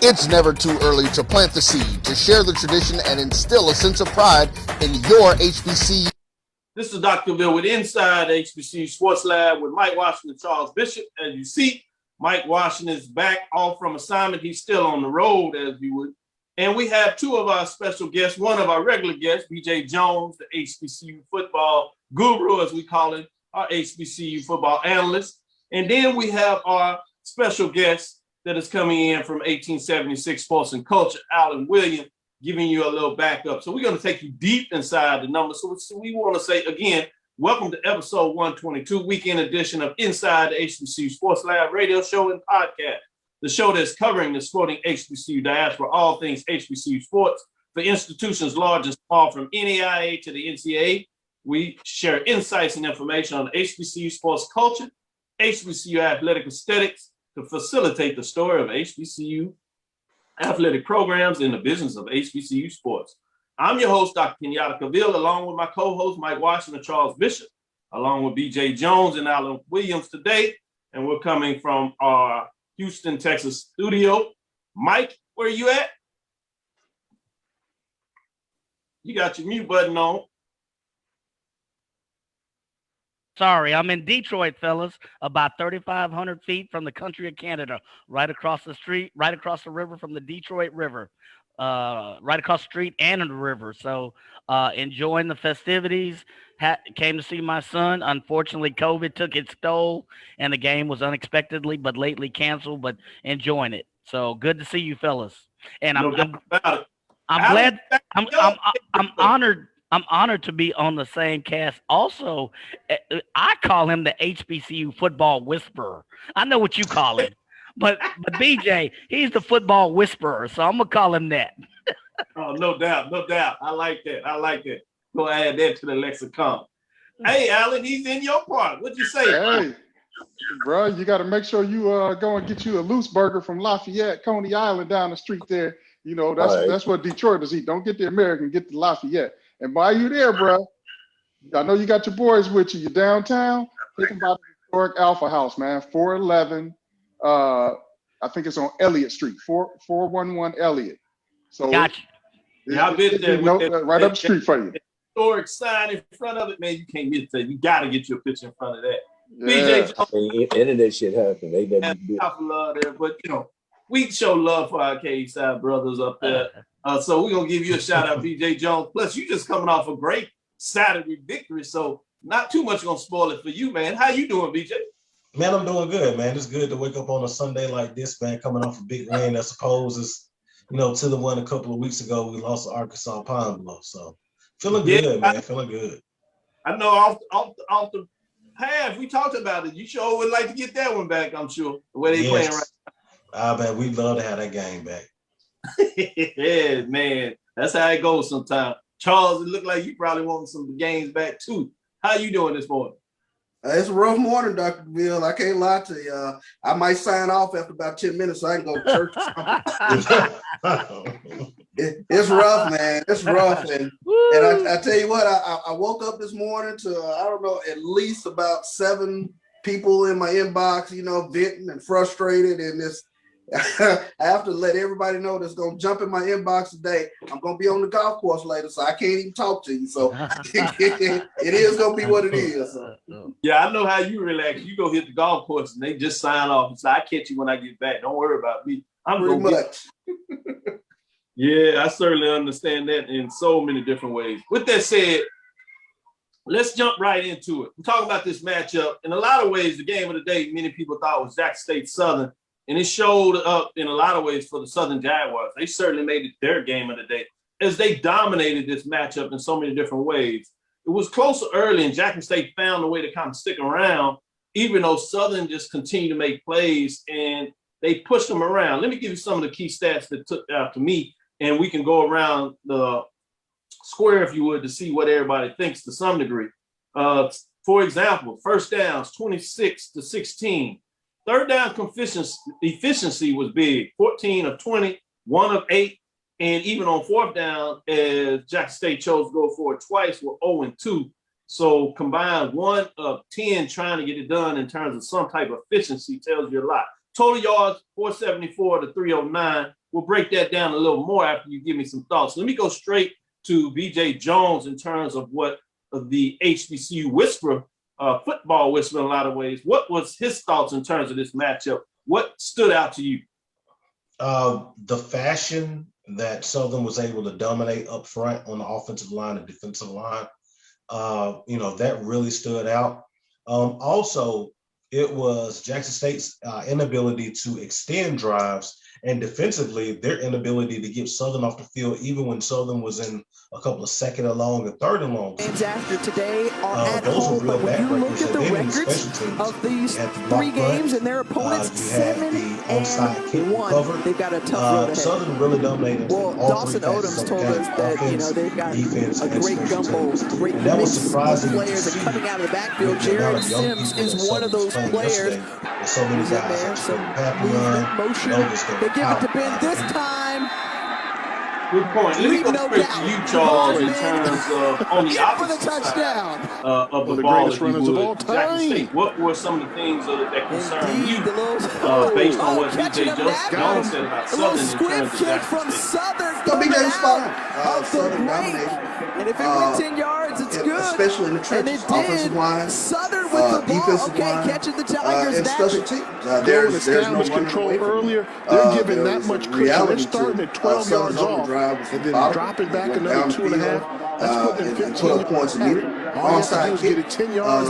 It's never too early to plant the seed, to share the tradition, and instill a sense of pride in your HBCU. This is Dr. Cavil with Inside HBCU Sports Lab with Mike Washington and Charles Bishop. As you see, Mike Washington is back off from assignment. He's still on the road, as we would. And we have two of our special guests. One of our regular guests, BJ Jones, the HBCU football guru, as we call him, our HBCU football analyst. And then we have our special guest that is coming in from 1876 Sports and Culture, Alan Williams, giving you a little backup. So we're going to take you deep inside the numbers. So we want to say, again, welcome to episode 122, weekend edition of Inside the HBCU Sports Lab radio show and podcast, the show that's covering the sporting HBCU diaspora, all things HBCU sports for institutions large and small, from NAIA to the NCAA. We share insights and information on HBCU sports culture, HBCU athletic aesthetics to facilitate the story of HBCU athletic programs in the business of HBCU sports. I'm your host, Dr. Kenyatta Cavil, along with my co-host, Mike Washington and Charles Bishop, along with BJ Jones and Alan Williams today. And we're coming from our Houston, Texas studio. Mike, where are you at? You got your mute button on. Sorry, I'm in Detroit, fellas, about 3,500 feet from the country of Canada, right across the street, right across the river from the Detroit River, right across the street and the river. So enjoying the festivities, came to see my son. Unfortunately, COVID took its toll, and the game was unexpectedly but lately canceled, but enjoying it. So good to see you, fellas. And I'm glad, I'm honored. I'm honored to be on the same cast. Also, I call him the HBCU football whisperer. I know what you call him, but BJ, he's the football whisperer, so I'm gonna call him that. Oh, no doubt, no doubt. I like that. Go add that to the lexicon. Hey, Alan, he's in your part. What'd you say? Hey, bro, you got to make sure you go and get you a loose burger from Lafayette, Coney Island down the street there. You know, that's what Detroiters eat. Don't get the American, get the Lafayette. And while you there, bro, I know you got your boys with you. You're downtown. Take them by the historic Alpha House, man. 411. I think it's on Elliott Street. 411 Elliott. So gotcha. Yeah, I've been there. Right up the street for you. Historic sign in front of it, man. You can't get that. You got to get your picture in front of that. Yeah. BJ Jones, internet shit happened. They never do. Love there, but you know, we show love for our K-side brothers up there. So we're going to give you a shout out, BJ Jones. Plus, you just coming off a great Saturday victory. So not too much going to spoil it for you, man. How you doing, BJ? Man, I'm doing good, man. It's good to wake up on a Sunday like this, man, coming off a big win. I suppose is, to the one a couple of weeks ago, we lost to Arkansas Pine Bluff. So feeling good, man. Feeling good. I know off the half, we talked about it. You sure would like to get that one back, I'm sure, the way they playing right now. Man, we'd love to have that game back. Yeah, man, that's how it goes sometimes. Charles, it looked like you probably want some games back too. How you doing this morning? It's a rough morning, Dr. Bill. I can't lie to you. I might sign off after about 10 minutes so I can go to church. It's rough, man. It's rough. And I tell you what, I woke up this morning to, I don't know, at least about 7 people in my inbox, venting and frustrated. And this, I have to let everybody know that's going to jump in my inbox today. I'm going to be on the golf course later, so I can't even talk to you. So it is going to be what it is. So. Yeah, I know how you relax. You go hit the golf course and they just sign off. So I catch you when I get back. Don't worry about me. I'm pretty much. Yeah, I certainly understand that in so many different ways. With that said, let's jump right into it. We're talking about this matchup. In a lot of ways, the game of the day, many people thought was Jackson State Southern. And it showed up in a lot of ways for the Southern Jaguars. They certainly made it their game of the day as they dominated this matchup in so many different ways. It was closer early, and Jackson State found a way to kind of stick around, even though Southern just continued to make plays, and they pushed them around. Let me give you some of the key stats that took out to me, and we can go around the square, if you would, to see what everybody thinks to some degree. For example, first downs, 26-16. Third down efficiency was big, 14 of 20, 1 of 8, and even on fourth down, as Jackson State chose to go for it twice, were 0-2. So combined 1 of 10 trying to get it done in terms of some type of efficiency tells you a lot. Total yards, 474 to 309. we'll break that down a little more after you give me some thoughts. Let me go straight to BJ Jones in terms of what the HBCU whisper, football whisper in a lot of ways. What was his thoughts in terms of this matchup? What stood out to you? The fashion that Southern was able to dominate up front on the offensive line and defensive line, that really stood out. Also, it was Jackson State's inability to extend drives, and defensively, their inability to get Southern off the field, even when Southern was in a couple of second and long and third and long. Games after today are at those home, were real but when you look at the records of these 3 games and their opponents, 7-1, they've got a tough road ahead. Southern really dominated. Well, Dawson Odoms told us that they've got a great gumbo, great mix of players that coming out of the backfield. Jared Sims is one of those players. So many guys, some movement, motion. They give it to Ben this time. Good point. Let me go straight to you, Charles, in terms of on the opposite side of the ball, if you would. Jackson State, what were some of the things that concern you based on what BJ Jones said about Southern in terms of Jackson State? Don't be that spot. Southern dominated. And if it went 10 yards, it's good. Especially in the trenches, offensive line, Southern with the ball, defensive line, catching the Tigers and special teams. There's no control earlier. They're giving that much cushion. They're starting at 12 yards off and then drop it back another 2.5. That's putting 15 points immediately. Onside kick. Get it 10 yards.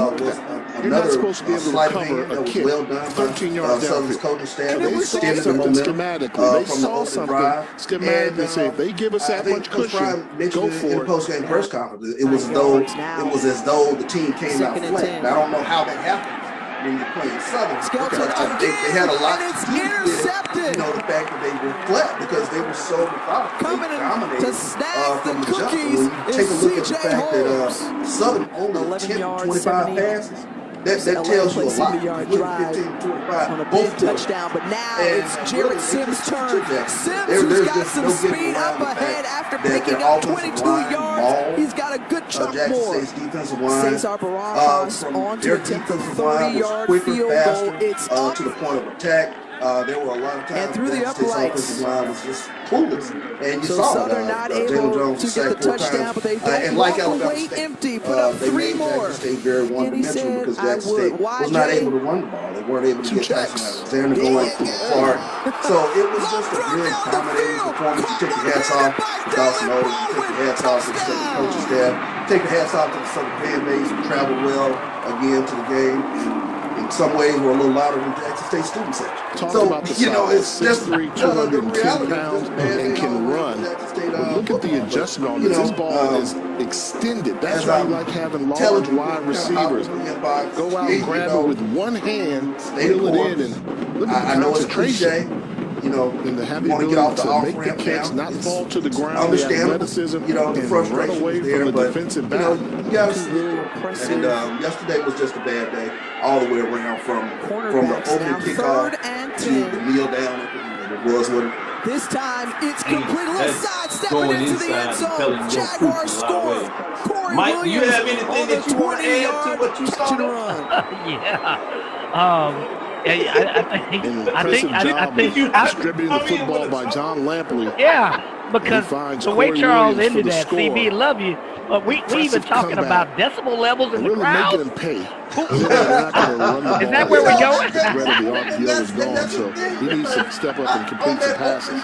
You're not supposed to be able to recover a kick. Well done 13 yards Southern's downfield. coaching staff. They saw something schematically. They saw something schematically. Say if they give us that much cushion, go for it. In the post-game press conference, it was as though the team came out flat. I don't know how that happened. When you're playing Southern, they had a lot to do with the fact that they were flat because they were so methodical. They dominated from the jump. When you take a look at the fact that Southern only attempted 25 passes, that tells you a lot. 15, 25 on a big touchdown, but now it's Jared Sims' turn. Sims, who's got some speed up ahead after picking up 22 yards. He's got a good chunk more. Cesar Barajas on to attempt a 30-yard field goal. It's up to the point of attack. There were a lot of times and through the uprights. Line was just clueless. And you so saw Southern not able to get the touchdown, but they don't walk away empty. Put up 3 more. Very one-dimensional because Jackson State was not able to run the ball. They weren't able to get touchdowns. Alexander going too far. So it was just a really accommodating performance. You take your hats off to Dawson Odoms. You take your hats off to the Southern coaching staff. Take your hats off to the Southern fan base who traveled well again to the game. In some ways, we're a little louder than Jackson State student section. About the it's just 6'3", 210 pounds and can run. But look at the adjustment on this. This ball is extended. That's why you like having large wide receivers. Go out and grab it with one hand, reel it in, and look at the concentration. And to have the ability to make the catch, not fall to the ground, the athleticism, and run away from the defensive back. And yesterday was just a bad day all the way around from the opening kickoff to the kneel down. It was what it. This time it's complete. A little sidestepping into the end zone. Jaguars score. Mike, do you have anything that you want to add to what you saw? I think you distributing the football by John Lampley. Yeah, because the way Charles ended that, CB, love you. But we even talking about decibel levels in the crowd. We're making them pay. Is that where we're going? The RPO is gone, so he needs to step up and complete some passes.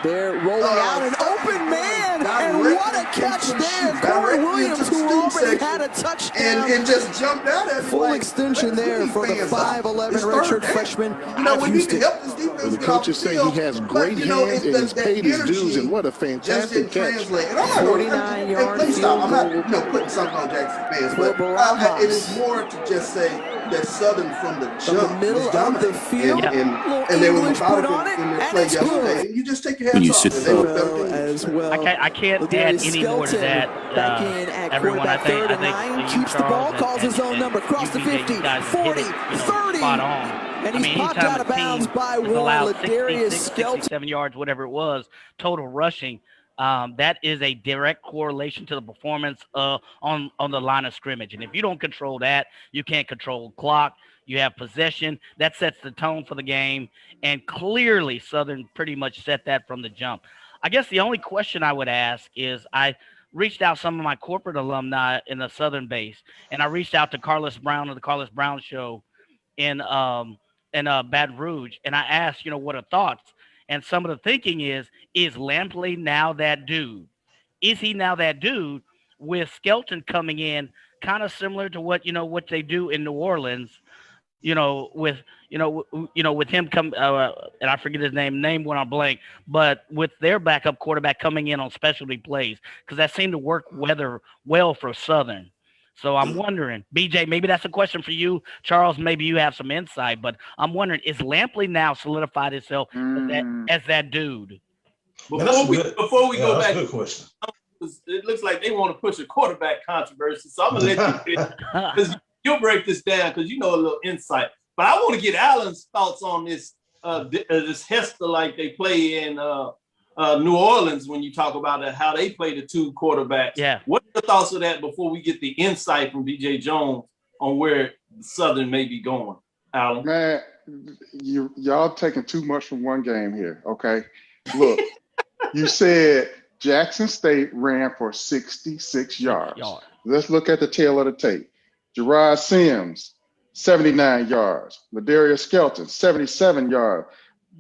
They're rolling out an open man, and what a catch there. Corey Williams, who already had a touchdown. And just jumped out at full extension there for the 5'11" redshirt freshman. We need to help this defense. The coaches say he has great hands and he's paid his dues, and what a fantastic catch. 49-yard field goal. I'm not putting something on Jackson fans, but it is more to just say that Southern from the jump was dominant, and they were methodical in their play yesterday. And you just take your hats off. As well. I can't add any more to that. Back in at everyone, quarterback, 3rd and 9, keeps the ball, calls his own number, across the 50, 40, 30. And he's popped out of bounds by one. Ladarius Skelton. 67 yards, whatever it was, total rushing. That is a direct correlation to the performance on the line of scrimmage. And if you don't control that, you can't control clock. You have possession. That sets the tone for the game. And clearly, Southern pretty much set that from the jump. I guess the only question I would ask is I reached out some of my corporate alumni in the Southern base, and I reached out to Carlos Brown of the Carlos Brown Show in Baton Rouge, and I asked, what are thoughts? And some of the thinking is Lampley now that dude? Is he now that dude with Skelton coming in kind of similar to what they do in New Orleans, with him come and I forget his name went on blank, but with their backup quarterback coming in on specialty plays, because that seemed to work well for Southern. So I'm wondering, BJ, maybe that's a question for you. Charles, maybe you have some insight, but I'm wondering, is Lampley now solidified itself as that dude? Before we go back, good question. It looks like they want to push a quarterback controversy. So I'm going to let you, because you'll break this down because you know a little insight. But I want to get Alan's thoughts on this Hester like they play in New Orleans when you talk about how they play the two quarterbacks. Yeah. What are your thoughts of that before we get the insight from BJ Jones on where Southern may be going, Alan? Man, y'all taking too much from one game here, okay? Look, you said Jackson State ran for 66 yards. Let's look at the tail of the tape. Gerard Sims, 79 yards. Ladarius Skelton, 77 yards.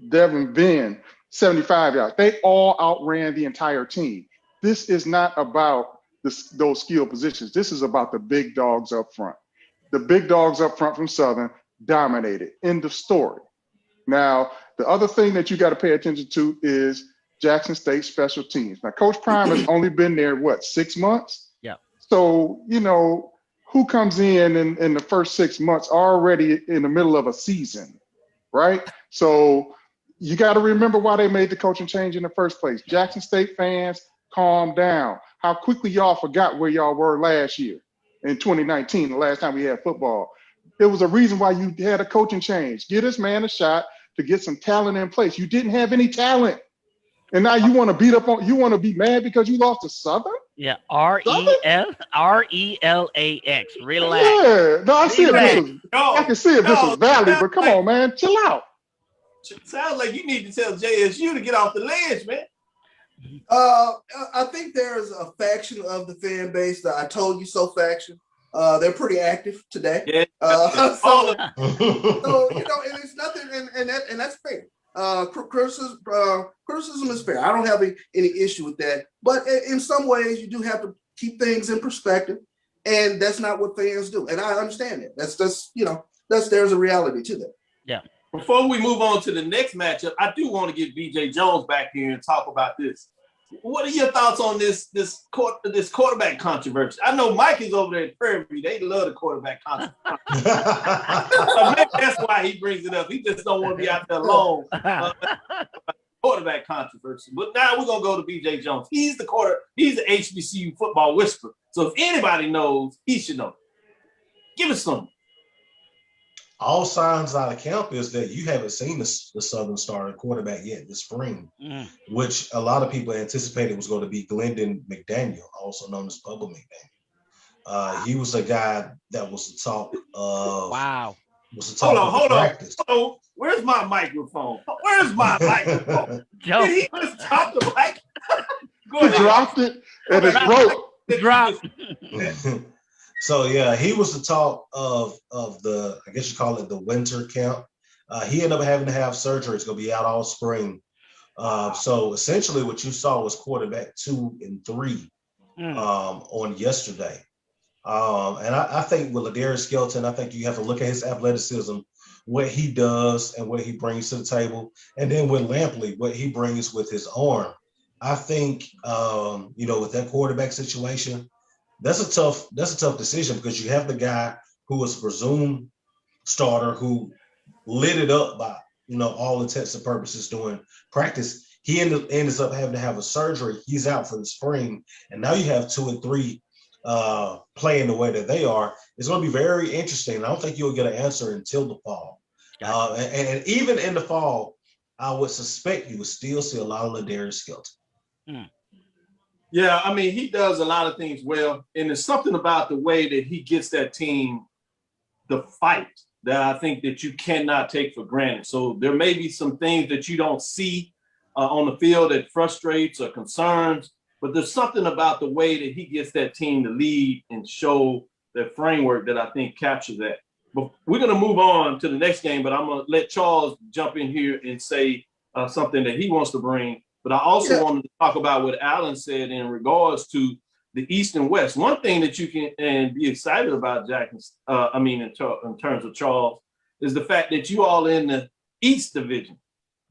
Devin Venn, 75 yards. They all outran the entire team. This is not about those skill positions. This is about the big dogs up front. The big dogs up front from Southern dominated. End of story. Now, the other thing that you got to pay attention to is Jackson State special teams. Now, Coach Prime has only been there, 6 months? Yeah. So, who comes in the first 6 months already in the middle of a season, right? So you got to remember why they made the coaching change in the first place. Jackson State fans, calm down. How quickly y'all forgot where y'all were last year in 2019, the last time we had football. There was a reason why you had a coaching change. Give this man a shot to get some talent in place. You didn't have any talent. And now you want to you want to be mad because you lost to Southern? Yeah, RELAX. Relax. Yeah, no, I can see if this was Valley, but come on, man, chill out. Sounds like you need to tell JSU to get off the ledge, man. I think there's a faction of the fan base, that I told you so faction. They're pretty active today. Yeah. So and it's nothing, and that's fair. Criticism is fair. I don't have any issue with that. But in some ways, you do have to keep things in perspective, and that's not what fans do. And I understand that. There's a reality to that. Yeah. Before we move on to the next matchup, I do want to get BJ Jones back here and talk about this. What are your thoughts on this quarterback controversy? I know Mike is over there at Prairie. They love the quarterback controversy. Maybe that's why he brings it up. He just don't want to be out there alone. Quarterback controversy. But now we're gonna go to BJ Jones. He's the HBCU football whisperer. So if anybody knows, he should know. Give us some. All signs out of camp is that you haven't seen the Southern starting quarterback yet this spring, which a lot of people anticipated was going to be Glendon McDaniel, also known as Bubba McDaniel. He was a guy that was the talk of. Wow. Was the talk hold of on. practice. Oh, where's my microphone? Where's my microphone? Did he just drop the mic? Go ahead. He dropped it and it broke. It dropped. So yeah, he was the talk of the, I guess you call it the winter camp. He ended up having to have surgery. It's going to be out all spring. So essentially what you saw was quarterback 2 and 3 on yesterday. And I think with Ladarius Skelton, I think you have to look at his athleticism, what he does and what he brings to the table. And then with Lampley, what he brings with his arm. I think, with that quarterback situation, that's a tough decision because you have the guy who was presumed starter who lit it up by, all intents and purposes during practice. He ends up having to have a surgery. He's out for the spring. And now you have 2 and 3 playing the way that they are. It's going to be very interesting. I don't think you'll get an answer until the fall. And even in the fall, I would suspect you would still see a lot of Ladarius Skelton. Yeah, I mean, he does a lot of things well. And there's something about the way that he gets that team to fight that I think that you cannot take for granted. So there may be some things that you don't see on the field that frustrates or concerns, but there's something about the way that he gets that team to lead and show that framework that I think captures that. But we're going to move on to the next game, but I'm going to let Charles jump in here and say something that he wants to bring. But I also wanted to talk about what Alan said in regards to the East and West. One thing that you can be excited about, Jack, in terms of Charles, is the fact that you all in the East Division,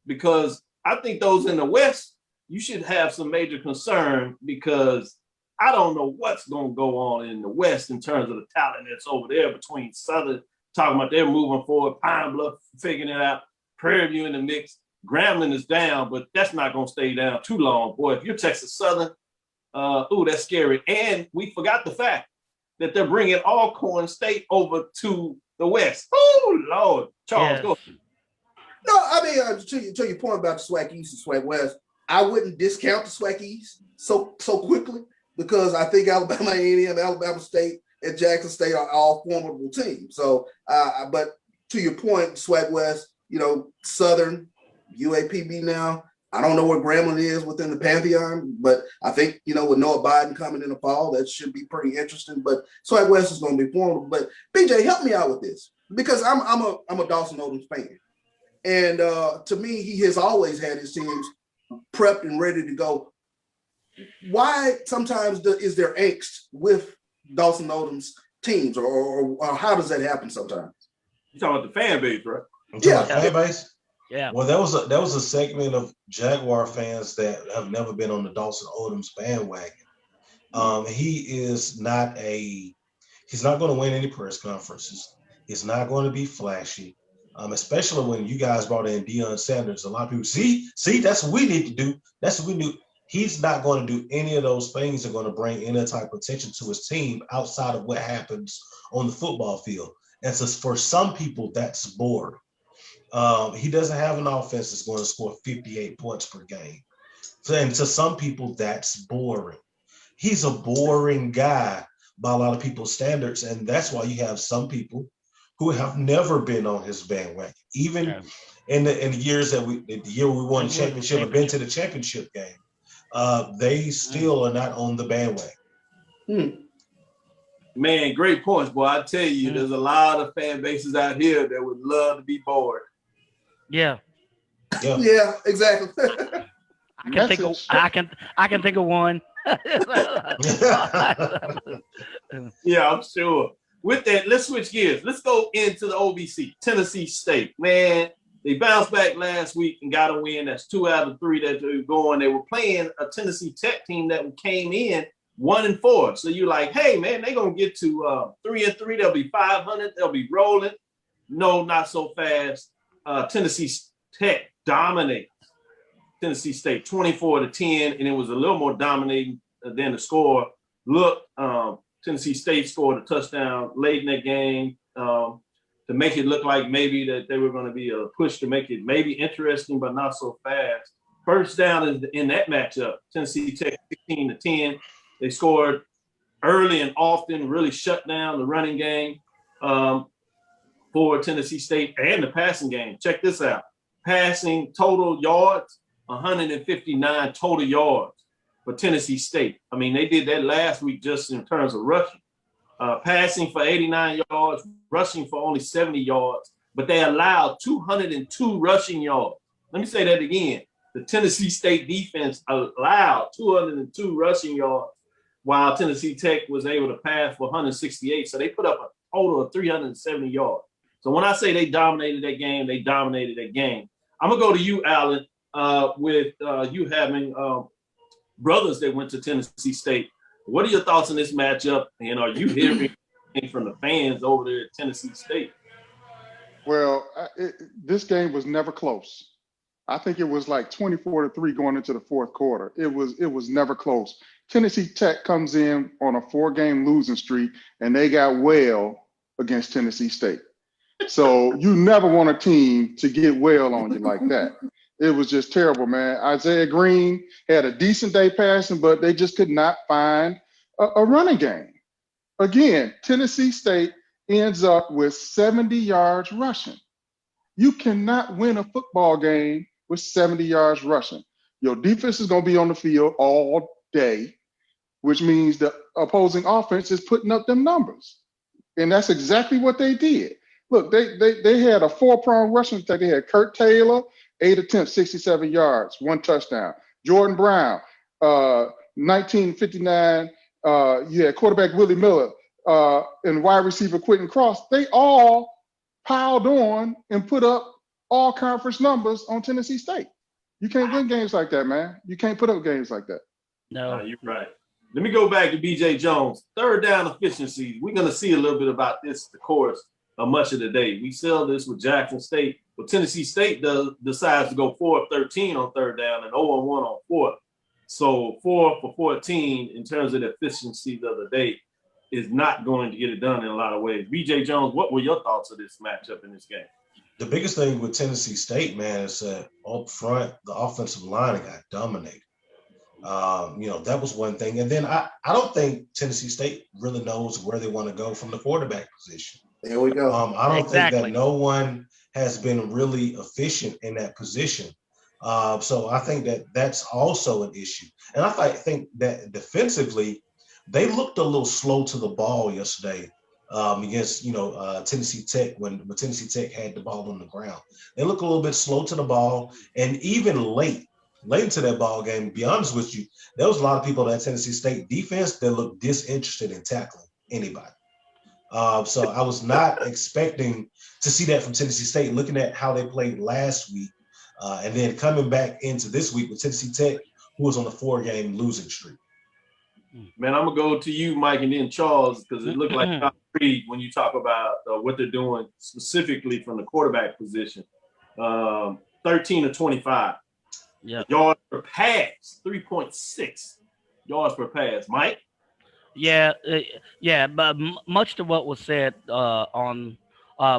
because I think those in the West, you should have some major concern, because I don't know what's going to go on in the West in terms of the talent that's over there between Southern, talking about they're moving forward, Pine Bluff figuring it out, Prairie View in the mix. Grambling is down, but that's not going to stay down too long. Boy, if you're Texas Southern, that's scary. And we forgot the fact that they're bringing Alcorn State over to the West. Oh, Lord. Charles, go. No, I mean, to your point about the SWAC East and SWAC West, I wouldn't discount the SWAC East so quickly, because I think Alabama A&M, Alabama State, and Jackson State are all formidable teams. So, but to your point, SWAC West, Southern, UAPB now, I don't know where Grambling is within the Pantheon, but I think, with Noah Biden coming in the fall, that should be pretty interesting. But SWAC West is going to be formidable. But BJ, help me out with this, because I'm a Dawson Odoms fan. And to me, he has always had his teams prepped and ready to go. Why sometimes is there angst with Dawson Odoms teams, or how does that happen sometimes? You're talking about the fan base, right? Fan base? Yeah. Well, that was a segment of Jaguar fans that have never been on the Dawson Odoms bandwagon. He's not going to win any press conferences. He's not going to be flashy. Especially when you guys brought in Deion Sanders. A lot of people see, that's what we need to do. That's what we do. He's not going to do any of those things that are going to bring any type of attention to his team outside of what happens on the football field. And so for some people, that's boring. He doesn't have an offense that's going to score 58 points per game. And to some people, that's boring. He's a boring guy by a lot of people's standards. And that's why you have some people who have never been on his bandwagon. Even in the years the year we won the championship and been to the championship game, they still are not on the bandwagon. Man, great points, boy. I tell you, there's a lot of fan bases out here that would love to be bored. Yeah, exactly. I can think of one. Yeah, I'm sure. With that, let's switch gears. Let's go into the OVC, Tennessee State. Man, they bounced back last week and got a win. That's 2 out of 3 that they were going. They were playing a Tennessee Tech team that came in 1-4. So you're like, hey, man, they're going to get to 3-3. They'll be 500. They'll be rolling. No, not so fast. Tennessee Tech dominates Tennessee State 24-10, and it was a little more dominating than the score. Look, Tennessee State scored a touchdown late in that game to make it look like maybe that they were going to be a push to make it maybe interesting, but not so fast. First down in that matchup, Tennessee Tech 16-10. They scored early and often, really shut down the running game for Tennessee State and the passing game. Check this out. Passing total yards, 159 total yards for Tennessee State. I mean, they did that last week just in terms of rushing. Passing for 89 yards, rushing for only 70 yards, but they allowed 202 rushing yards. Let me say that again. The Tennessee State defense allowed 202 rushing yards, while Tennessee Tech was able to pass for 168. So they put up a total of 370 yards. So when I say they dominated that game, they dominated that game. I'm going to go to you, Alan, with you having brothers that went to Tennessee State. What are your thoughts on this matchup? And are you hearing from the fans over there at Tennessee State? Well, this game was never close. I think it was like 24-3 going into the fourth quarter. It was never close. Tennessee Tech comes in on a 4-game losing streak, and they got well against Tennessee State. So you never want a team to get well on you like that. It was just terrible, man. Isaiah Green had a decent day passing, but they just could not find a running game. Again, Tennessee State ends up with 70 yards rushing. You cannot win a football game with 70 yards rushing. Your defense is going to be on the field all day, which means the opposing offense is putting up them numbers. And that's exactly what they did. Look, they had a 4-prong rushing attack. They had Kurt Taylor, 8 attempts, 67 yards, 1 touchdown. Jordan Brown, 1959. You had quarterback Willie Miller and wide receiver Quentin Cross. They all piled on and put up all conference numbers on Tennessee State. You can't win games like that, man. You can't put up games like that. No, you're right. Let me go back to B.J. Jones. Third down efficiency. We're going to see a little bit about this, the course of much of the day. We saw this with Jackson State. But Tennessee State decides to go 4 of 13 on third down and 0 of 1 on fourth. So 4 for 14 in terms of the efficiency of the day is not going to get it done in a lot of ways. B.J. Jones, what were your thoughts of this matchup in this game? The biggest thing with Tennessee State, man, is that up front, the offensive line got dominated. That was one thing. And then I don't think Tennessee State really knows where they want to go from the quarterback position. There we go. I don't think that no one has been really efficient in that position. So I think that that's also an issue. And I think that defensively, they looked a little slow to the ball yesterday against, Tennessee Tech when Tennessee Tech had the ball on the ground. They look a little bit slow to the ball. And even late into that ball game, to be honest with you, there was a lot of people at Tennessee State defense that looked disinterested in tackling anybody. So I was not expecting to see that from Tennessee State, looking at how they played last week and then coming back into this week with Tennessee Tech, who was on a 4-game losing streak. Man, I'm going to go to you, Mike, and then Charles, because it looked like top 3 when you talk about what they're doing specifically from the quarterback position. 13 of 25. Yeah. Yards per pass, 3.6 yards per pass. Mike? Yeah, but much to what was said on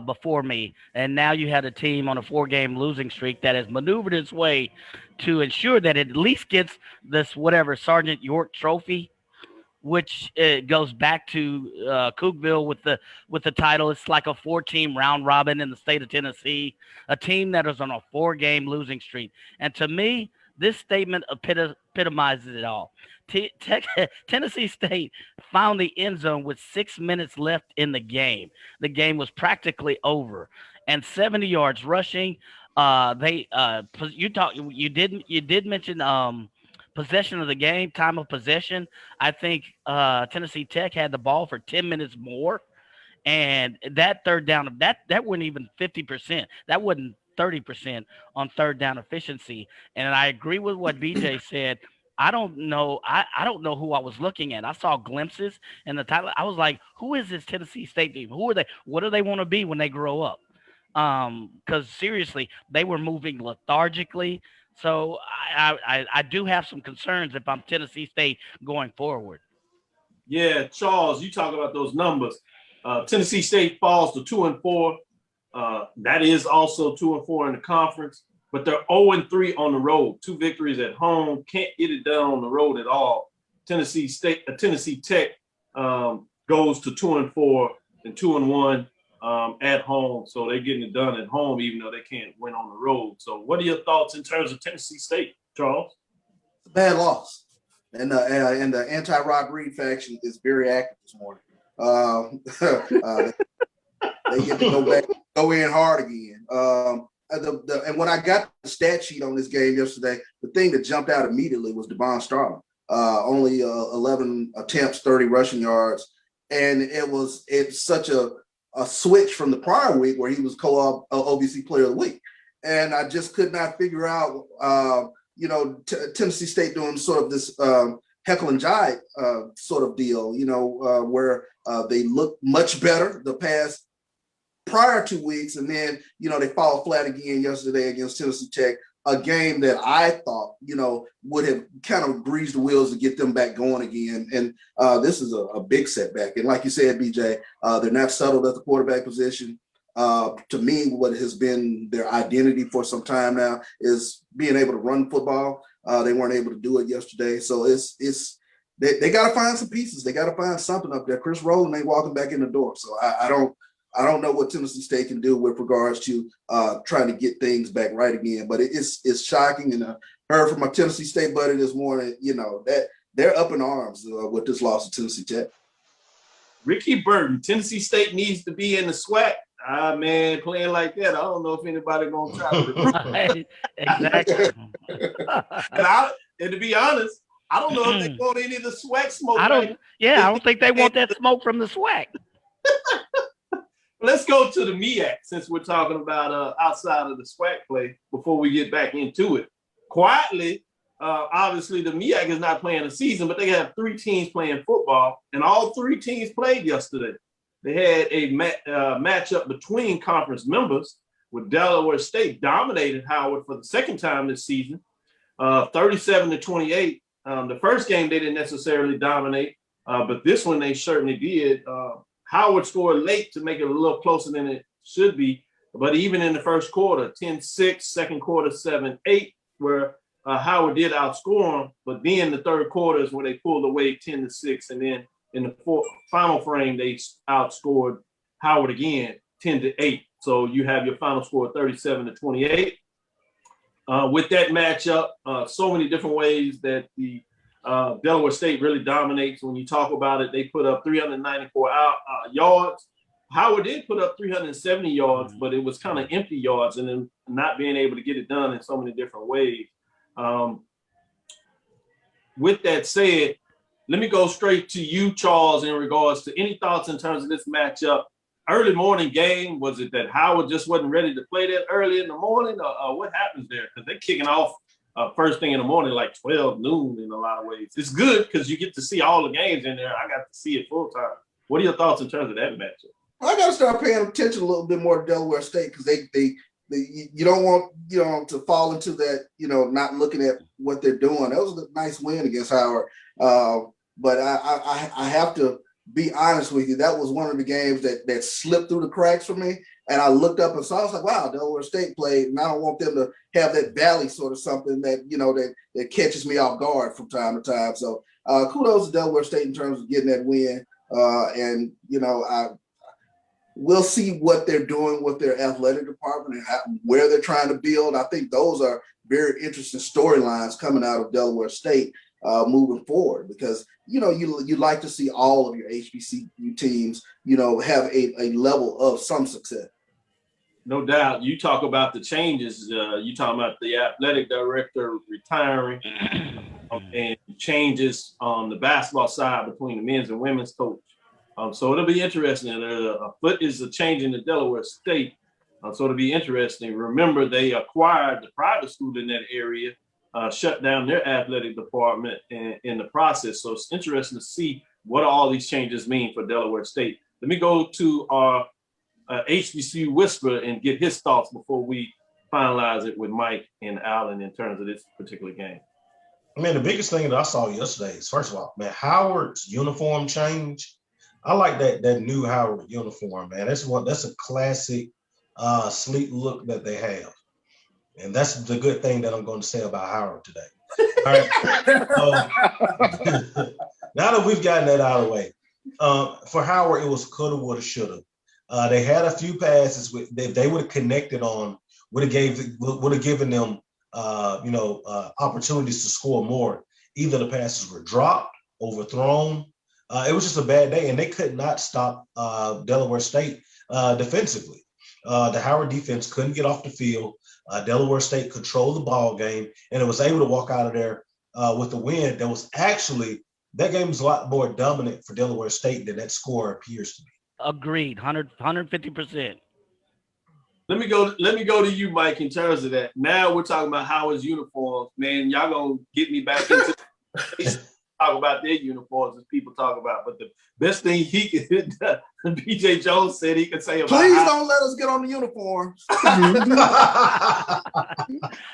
before me, and now you had a team on a 4-game losing streak that has maneuvered its way to ensure that it at least gets this whatever Sergeant York Trophy, which goes back to Cookville with the title. It's like a 4-team round robin in the state of Tennessee, a team that is on a 4-game losing streak. And to me, this statement epitomizes it all. Tennessee State found the end zone with 6 minutes left in the game. The game was practically over, and 70 yards rushing. You did mention possession of the game, time of possession. I think Tennessee Tech had the ball for 10 minutes more, and that third down that wasn't even 50%. That wasn't 30% on third down efficiency. And I agree with what BJ said. I don't know. I don't know who I was looking at. I saw glimpses in the title. I was like, who is this Tennessee State team? Who are they? What do they want to be when they grow up? Because seriously, they were moving lethargically. So I do have some concerns if I'm Tennessee State going forward. Yeah, Charles, you talk about those numbers. Tennessee State falls to 2-4. That is also 2-4 in the conference. But they're 0-3 on the road. 2 victories at home. Can't get it done on the road at all. Tennessee Tech goes to 2-4 and 2-1 at home. So they're getting it done at home, even though they can't win on the road. So what are your thoughts in terms of Tennessee State, Charles? It's a bad loss. And the anti-Rod Reed faction is very active this morning. They get to go in hard again. And when I got the stat sheet on this game yesterday, the thing that jumped out immediately was Devon Starlin. Only 11 attempts, 30 rushing yards. And it's such a switch from the prior week where he was co-op OVC Player of the Week. And I just could not figure out, Tennessee State doing sort of this heckle and jive sort of deal, where they look much better the past prior 2 weeks, and then they fall flat again yesterday against Tennessee Tech, a game that I thought would have kind of greased the wheels to get them back going again. And this is a big setback. And like you said, BJ, they're not settled at the quarterback position. To me, what has been their identity for some time now is being able to run football. They weren't able to do it yesterday, so it's they got to find some pieces. They got to find something up there. Chris Rowland ain't walking back in the door. So I don't know what Tennessee State can do with regards to trying to get things back right again. But it's shocking. And I heard from my Tennessee State buddy this morning, that they're up in arms with this loss of Tennessee Tech. Ricky Burton, Tennessee State needs to be in the SWAC. Man, playing like that, I don't know if anybody gonna try to recruit. Exactly. and to be honest, I don't know if they want any of the SWAC smoke. I don't think they want that smoke from the SWAC. Let's go to the MEAC since we're talking about outside of the SWAC play before we get back into it. Quietly, obviously the MEAC is not playing a season, but they have 3 teams playing football, and all 3 teams played yesterday. They had a matchup between conference members with Delaware State dominated Howard for the second time this season, 37-28. The first game they didn't necessarily dominate, but this one they certainly did. Howard scored late to make it a little closer than it should be, but even in the first quarter, 10-6, second quarter 7-8, where Howard did outscore them, but then the third quarter is where they pulled away 10-6, and then in the final frame, they outscored Howard again, 10-8. So you have your final score 37-28. With that matchup, so many different ways that the Delaware State really dominates. When you talk about it, they put up 394 yards. Howard did put up 370 yards, but it was kind of empty yards, and then not being able to get it done in so many different ways. With that said, let me go straight to you, Charles, in regards to any thoughts in terms of this matchup. Early morning game, was it that Howard just wasn't ready to play that early in the morning, or what happens there? Because they're kicking off first thing in the morning, like 12 noon in a lot of ways. It's good because you get to see all the games in there. I got to see it full time. What are your thoughts in terms of that matchup? I got to start paying attention a little bit more to Delaware State because you don't want to fall into that, not looking at what they're doing. That was a nice win against Howard. But I have to be honest with you. That was one of the games that slipped through the cracks for me. And I looked up and saw, I was like, wow, Delaware State played. And I don't want them to have that valley sort of something that, that catches me off guard from time to time. So kudos to Delaware State in terms of getting that win. We'll see what they're doing with their athletic department and where they're trying to build. I think those are very interesting storylines coming out of Delaware State moving forward, because you like to see all of your HBCU teams have a level of some success. No doubt. You talk about the changes. You talking about the athletic director retiring and changes on the basketball side between the men's and women's coach. So it'll be interesting. A foot is a change in the Delaware State. So it'll be interesting. Remember, they acquired the private school in that area, shut down their athletic department in the process. So it's interesting to see what all these changes mean for Delaware State. Let me go to our HBCU Whisperer and get his thoughts before we finalize it with Mike and Alan in terms of this particular game. Man, the biggest thing that I saw yesterday is, first of all, man, Howard's uniform change. I like that new Howard uniform, man. That's a classic sleek look that they have. And that's the good thing that I'm going to say about Howard today. All right. Now that we've gotten that out of the way, for Howard, it was coulda, woulda, shoulda. They had a few passes they would have connected on, would have given them opportunities to score more. Either the passes were dropped, overthrown. It was just a bad day, and they could not stop Delaware State defensively. The Howard defense couldn't get off the field. Delaware State controlled the ball game, and it was able to walk out of there with a win. That game was a lot more dominant for Delaware State than that score appears to be. Agreed, 150%. Let me go to you, Mike, in terms of that. Now we're talking about Howard's uniforms. Man, y'all gonna get me back into talk about their uniforms as people talk about. But the best thing he could, BJ Jones said he could say about please don't let us get on the uniforms. That's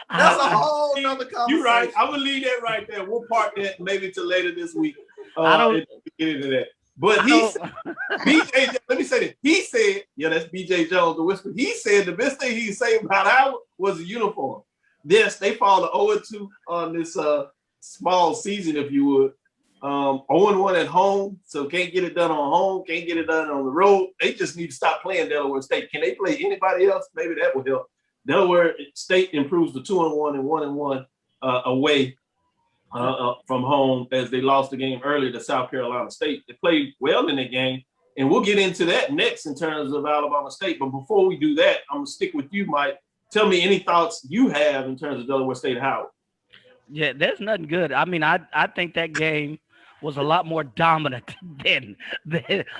a whole nother conversation. You're right. I'm gonna leave that right there. We'll park that maybe till later this week. Get into that. But he said, BJ, let me say this. He said, that's BJ Jones, the whisper. He said the best thing he could say about Howard was the uniform. Yes, they fall to 0-2 on this small season, if you would. 0-1 at home, so can't get it done on home, can't get it done on the road. They just need to stop playing Delaware State. Can they play anybody else? Maybe that would help. Delaware State improves to 2-1 and 1-1 away from home as they lost the game earlier to South Carolina State. They played well in that game, and we'll get into that next in terms of Alabama State. But before we do that, I'm going to stick with you, Mike. Tell me any thoughts you have in terms of Delaware State and Howard. Yeah, there's nothing good. I mean, I think that game was a lot more dominant than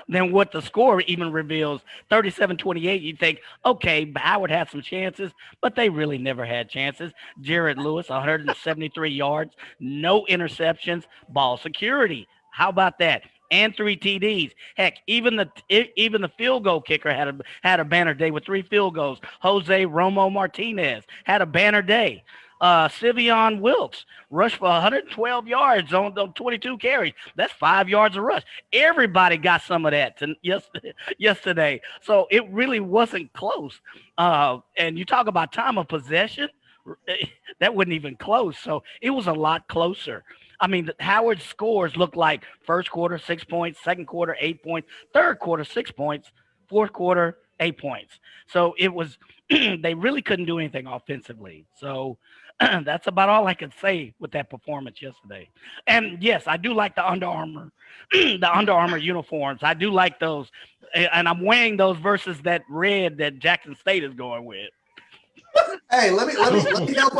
what the score even reveals. 37-28, you think, okay, Howard had some chances, but they really never had chances. Jared Lewis, 173 yards, no interceptions, ball security. How about that? And 3 TDs. Heck, even the field goal kicker had a banner day with 3 field goals. Jose Romo Martinez had a banner day. Sivion Wilkes rushed for 112 yards on 22 carries. That's 5 yards a rush. Everybody got some of that yesterday. So it really wasn't close. And you talk about time of possession, that wasn't even close. So it was a lot closer. I mean, Howard's scores looked like first quarter, 6 points, second quarter, 8 points, third quarter, 6 points, fourth quarter, 8 points. So it was, they really couldn't do anything offensively. So that's about all I could say with that performance yesterday. And yes, I do like the Under Armour, uniforms. I do like those. And I'm wearing those versus that red that Jackson State is going with. Hey, let me help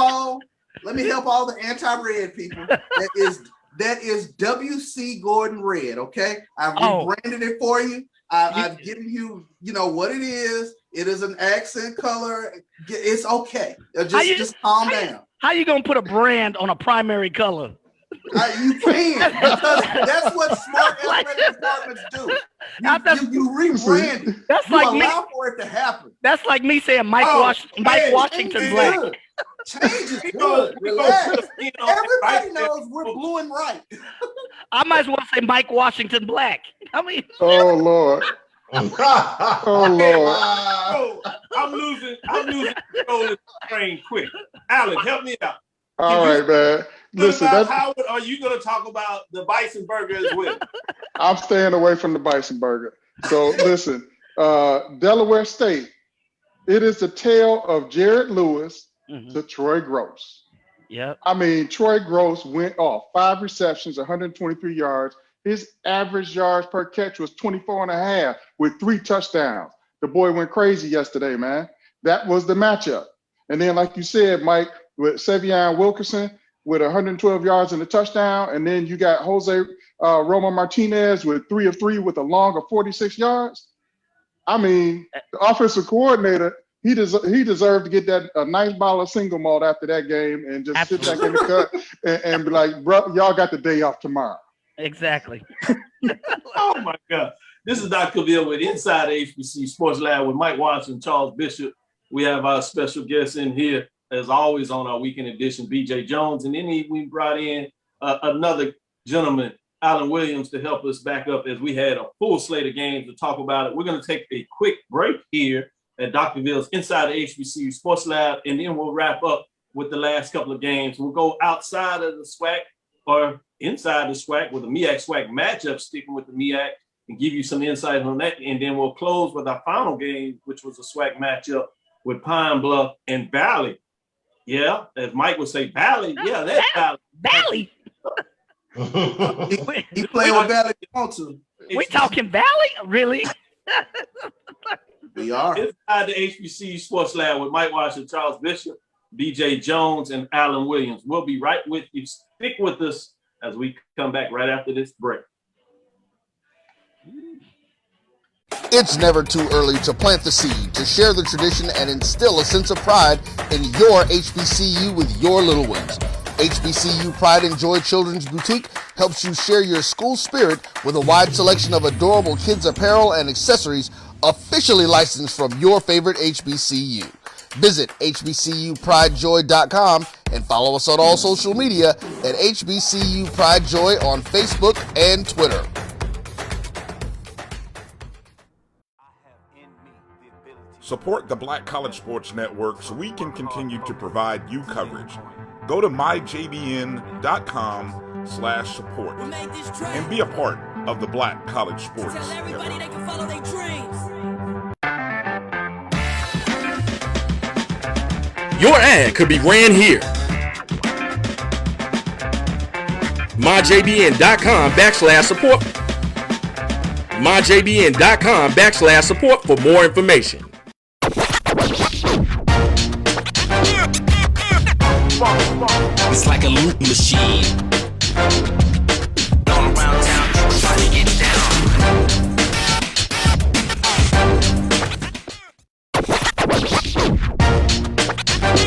all the anti-red people. That is WC Gordon Red, okay? I've rebranded it for you. I've given you, what it is. It is an accent color. It's okay. Just calm down. How you gonna put a brand on a primary color? You can, because that's what smart athletic departments do. You rebrand. That's you like allow for it to happen. That's like me saying Mike Washington Black. Change is good. Relax. Everybody knows we're blue and white. I might as well say Mike Washington Black. I mean, oh Lord. Oh Lord. I'm losing control of the train quick. Alan, help me out. All right, man. Listen, Howard, are you going to talk about the bison burger as well? I'm staying away from the bison burger. So listen, Delaware State, it is the tale of Jared Lewis to Troy Gross. Yep. I mean, Troy Gross went off 5 receptions, 123 yards. His average yards per catch was 24.5 with 3 touchdowns. The boy went crazy yesterday, man. That was the matchup. And then, like you said, Mike, with Savion Wilkerson with 112 yards and a touchdown. And then you got Jose Romo Martinez with 3 of 3 with a long of 46 yards. I mean, the offensive coordinator, he deserved to get that a nice bottle of single malt after that game and just sit back in the cut and be like, bro, y'all got the day off tomorrow. Exactly. Oh, my God. This is Dr. Cavil with Inside HBCU Sports Lab with Mike Watson, Charles Bishop. We have our special guests in here, as always, on our weekend edition, BJ Jones. And then we brought in another gentleman, Alan Williams, to help us back up as we had a full slate of games to talk about it. We're going to take a quick break here at Dr. Cavill's Inside the HBCU Sports Lab, and then we'll wrap up with the last couple of games. We'll go outside of the SWAC or inside the SWAC with a MEAC SWAC matchup, sticking with the MEAC, and give you some insight on that. And then we'll close with our final game, which was a SWAC matchup with Pine Bluff and Valley. Yeah, as Mike would say, Valley. Yeah, that's Valley. He playing with Valley. We talking Valley? Really? We are. Inside the HBCU Sports Lab with Mike Washington, Charles Bishop, BJ Jones, and Alan Williams. We'll be right with you. Stick with us as we come back right after this break. It's never too early to plant the seed, to share the tradition, and instill a sense of pride in your HBCU with your little ones. HBCU Pride and Joy Children's Boutique helps you share your school spirit with a wide selection of adorable kids' apparel and accessories officially licensed from your favorite HBCU. Visit hbcupridejoy.com and follow us on all social media at HBCU Pride Joy on Facebook and Twitter. Support the Black College Sports Network so we can continue to provide you coverage. Go to myjbn.com www.blackcollegesports.com/support and be a part of the Black College Sports Tell everybody they can follow their dreams. Your ad could be ran here. MyJBN.com/support. MyJBN.com/support for more information. It's like a loop machine. All around town, people try to get down.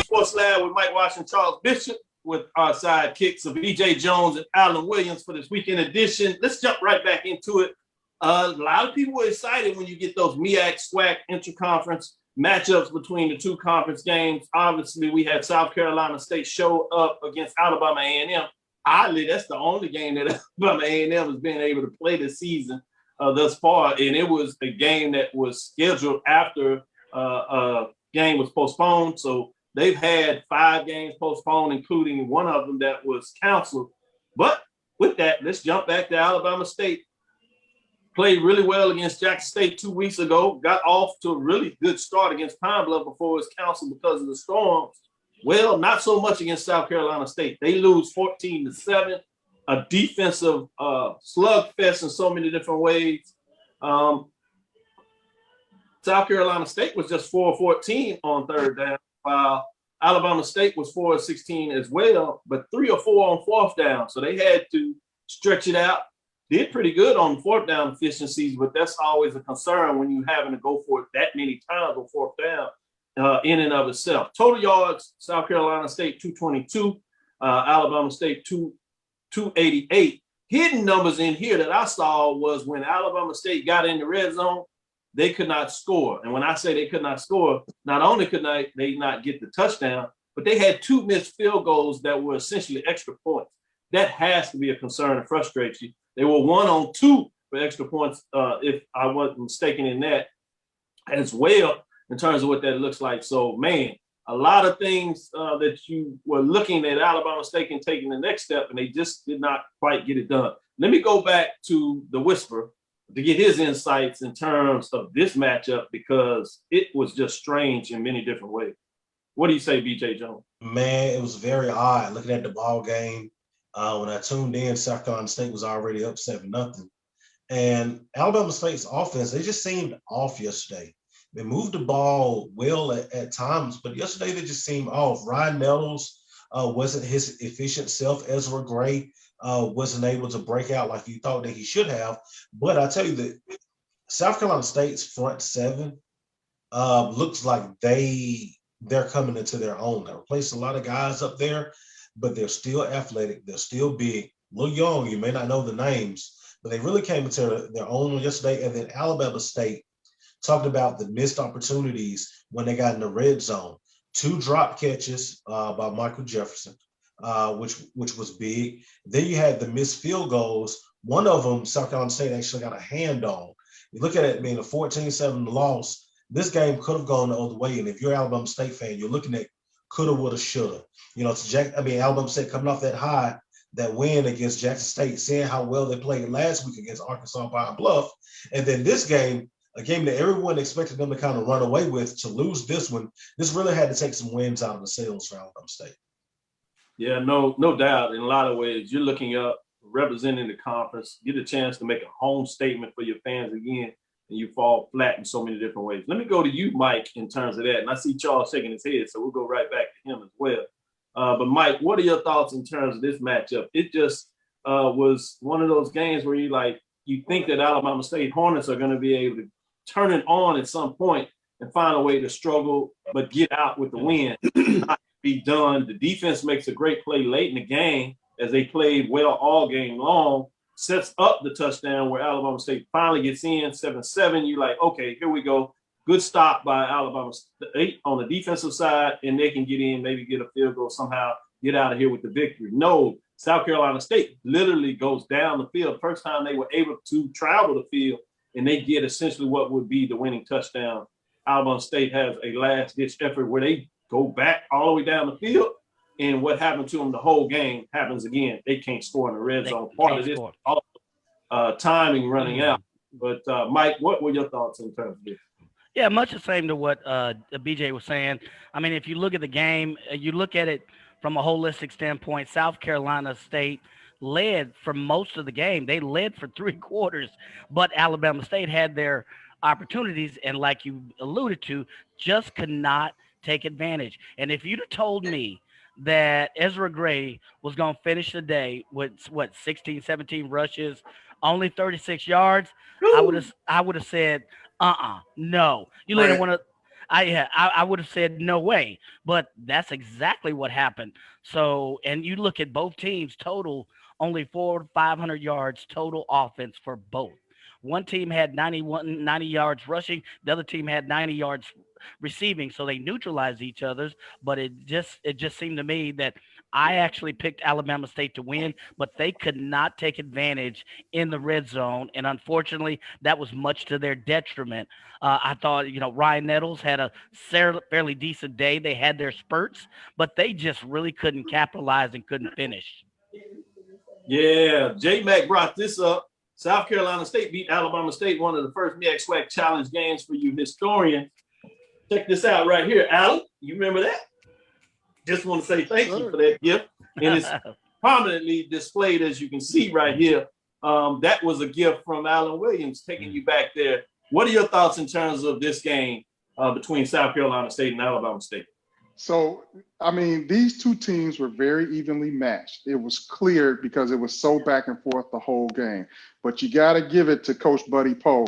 Sports Lab with Mike Washington, Charles Bishop, with our sidekicks of E.J. Jones and Alan Williams for this weekend edition. Let's jump right back into it. A lot of people were excited when you get those MEAC, SWAC, interconference matchups between the two conference games. Obviously, we had South Carolina State show up against Alabama A&M. Oddly, that's the only game that Alabama A&M has been able to play this season thus far, and it was a game that was scheduled after game was postponed. So they've had 5 games postponed, including one of them that was canceled. But with that, let's jump back to Alabama State. Played really well against Jackson State 2 weeks ago. Got off to a really good start against Pine Bluff before it was canceled because of the storms. Well, not so much against South Carolina State. They lose 14-7. A defensive slugfest in so many different ways. South Carolina State was just 4-14 on third down, while Alabama State was 4-16 as well, but 3 or 4 on fourth down. So they had to stretch it out. Did pretty good on fourth down efficiencies, but that's always a concern when you're having to go for it that many times on fourth down in and of itself. Total yards, South Carolina State 222, Alabama State 288. Hidden numbers in here that I saw was when Alabama State got in the red zone, they could not score. And when I say they could not score, not only could they not get the touchdown, but they had 2 missed field goals that were essentially extra points. That has to be a concern and frustrates you. They were 1 on 2 for extra points, if I wasn't mistaken in that as well, in terms of what that looks like. So, man, a lot of things that you were looking at Alabama State and taking the next step, and they just did not quite get it done. Let me go back to the Whisper to get his insights in terms of this matchup, because it was just strange in many different ways. What do you say, B.J. Jones? Man, it was very odd looking at the ball game. When I tuned in, South Carolina State was already up 7-0. And Alabama State's offense, they just seemed off yesterday. They moved the ball well at times, but yesterday they just seemed off. Ryan Nettles wasn't his efficient self. Ezra Gray wasn't able to break out like you thought that he should have. But I tell you that South Carolina State's front 7 looks like they're coming into their own. They replaced a lot of guys up there, but they're still athletic. They're still big, a little young. You may not know the names, but they really came into their own yesterday. And then Alabama State talked about the missed opportunities when they got in the red zone. 2 drop catches by Michael Jefferson, which was big. Then you had the missed field goals. One of them, South Carolina State actually got a hand on. You look at it being a 14-7 loss. This game could have gone the other way. And if you're an Alabama State fan, you're looking at coulda, woulda, shoulda. You know, Alabama State coming off that high, that win against Jackson State, seeing how well they played last week against Arkansas Pine Bluff. And then this game, a game that everyone expected them to kind of run away with, to lose this one, this really had to take some wins out of the sails for Alabama State. Yeah, no doubt. In a lot of ways, you're looking up, representing the conference, get a chance to make a home statement for your fans again, and you fall flat in so many different ways. Let me go to you, Mike, in terms of that. And I see Charles shaking his head, so we'll go right back to him as well. But, Mike, what are your thoughts in terms of this matchup? It just was one of those games where you think that Alabama State Hornets are going to be able to turn it on at some point and find a way to struggle but get out with the win. Not be done. The defense makes a great play late in the game, as they played well all game long, sets up the touchdown where Alabama State finally gets in 7-7. You're like, okay, here we go. Good stop by Alabama State on the defensive side, and they can get in, maybe get a field goal somehow, get out of here with the victory. No, South Carolina State literally goes down the field. First time they were able to travel the field, and they get essentially what would be the winning touchdown. Alabama State has a last-ditch effort where they go back all the way down the field, and what happened to them the whole game happens again. They can't score in the red zone. Part of this timing running out. But Mike, what were your thoughts in terms of this? Yeah, much the same to what BJ was saying. I mean, if you look at the game, you look at it from a holistic standpoint, South Carolina State led for most of the game. They led for 3 quarters, but Alabama State had their opportunities, and like you alluded to, just could not take advantage. And if you'd have told me that Ezra Gray was going to finish the day with 16, 17 rushes, only 36 yards, I would have said, no. You didn't want to. I would have said no way, but that's exactly what happened. So, and you look at both teams total, only 400 to 500 yards total offense for both. One team had 90 yards rushing. The other team had 90 yards receiving. So they neutralized each other's, but it just seemed to me that I actually picked Alabama State to win, but they could not take advantage in the red zone. And unfortunately, that was much to their detriment. I thought, Ryan Nettles had a fairly decent day. They had their spurts, but they just really couldn't capitalize and couldn't finish. Yeah, J-Mac brought this up. South Carolina State beat Alabama State, one of the first MEAC SWAC challenge games for you historians. Check this out right here. Alan, you remember that? Just want to say thank you for that gift. And it's prominently displayed, as you can see right here. That was a gift from Alan Williams, taking you back there. What are your thoughts in terms of this game between South Carolina State and Alabama State? So, I mean, these two teams were very evenly matched. It was clear because it was so back and forth the whole game. But you got to give it to Coach Buddy Poe.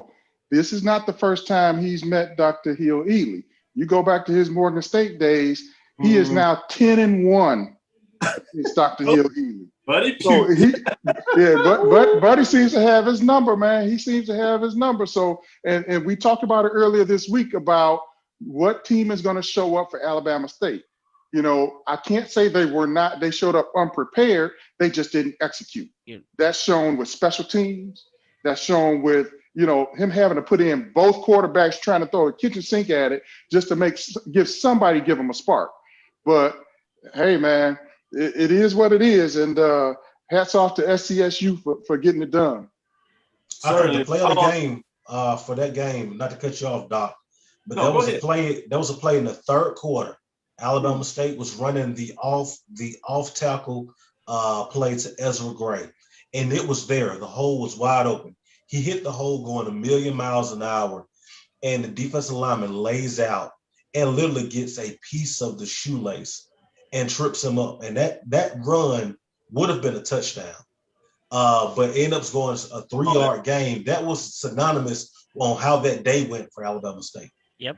This is not the first time he's met Dr. Hill-Ely. You go back to his Morgan State days, he is now 10-1. It's Dr. Hill-Ely. Buddy, so Buddy seems to have his number, man. He seems to have his number. So, and we talked about it earlier this week about what team is going to show up for Alabama State. I can't say they showed up unprepared. They just didn't execute. Yeah. That's shown with special teams. That's shown with, him having to put in both quarterbacks trying to throw a kitchen sink at it just to give him a spark. But hey, man, it is what it is. And hats off to SCSU for getting it done. I heard the play of the game for that game, not to cut you off, Doc, but there was a play in the third quarter. Alabama State was running the off tackle play to Ezra Gray, and it was there. The hole was wide open. He hit the hole going 1,000,000 miles an hour, and the defensive lineman lays out and literally gets a piece of the shoelace and trips him up. And that run would have been a touchdown, but ended up going a 3-yard game. That was synonymous on how that day went for Alabama State. Yep.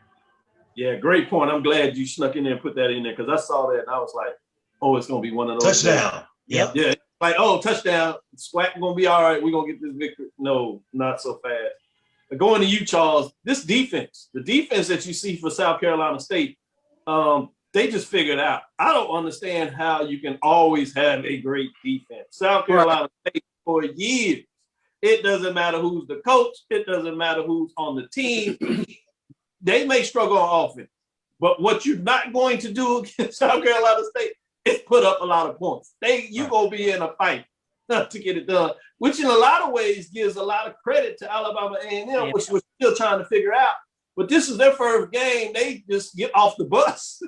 Yeah, great point. I'm glad you snuck in there and put that in there because I saw that and I was like, oh, it's going to be one of those. Touchdown. Yep. Yeah. Like, oh, touchdown. SWAC going to be all right. We're going to get this victory. No, not so fast. But going to you, Charles, the defense that you see for South Carolina State, they just figured out. I don't understand how you can always have a great defense. South Carolina State for years. It doesn't matter who's the coach. It doesn't matter who's on the team. They may struggle on offense. But what you're not going to do against South Carolina State is put up a lot of points. You're going to be in a fight to get it done, which in a lot of ways gives a lot of credit to Alabama A&M, which we're still trying to figure out. But this is their first game. They just get off the bus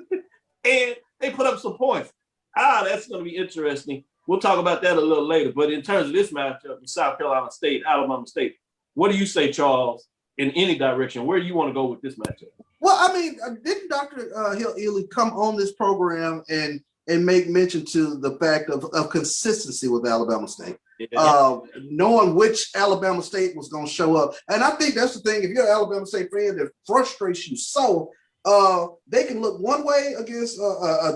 and they put up some points. That's going to be interesting. We'll talk about that a little later. But in terms of this matchup with South Carolina State, Alabama State, what do you say, Charles, in any direction? Where do you want to go with this matchup? Well, I mean, didn't Dr. Hill-Ely come on this program and make mention to the fact of consistency with Alabama State, knowing which Alabama State was going to show up. And I think that's the thing. If you're an Alabama State fan that frustrates you so, they can look one way against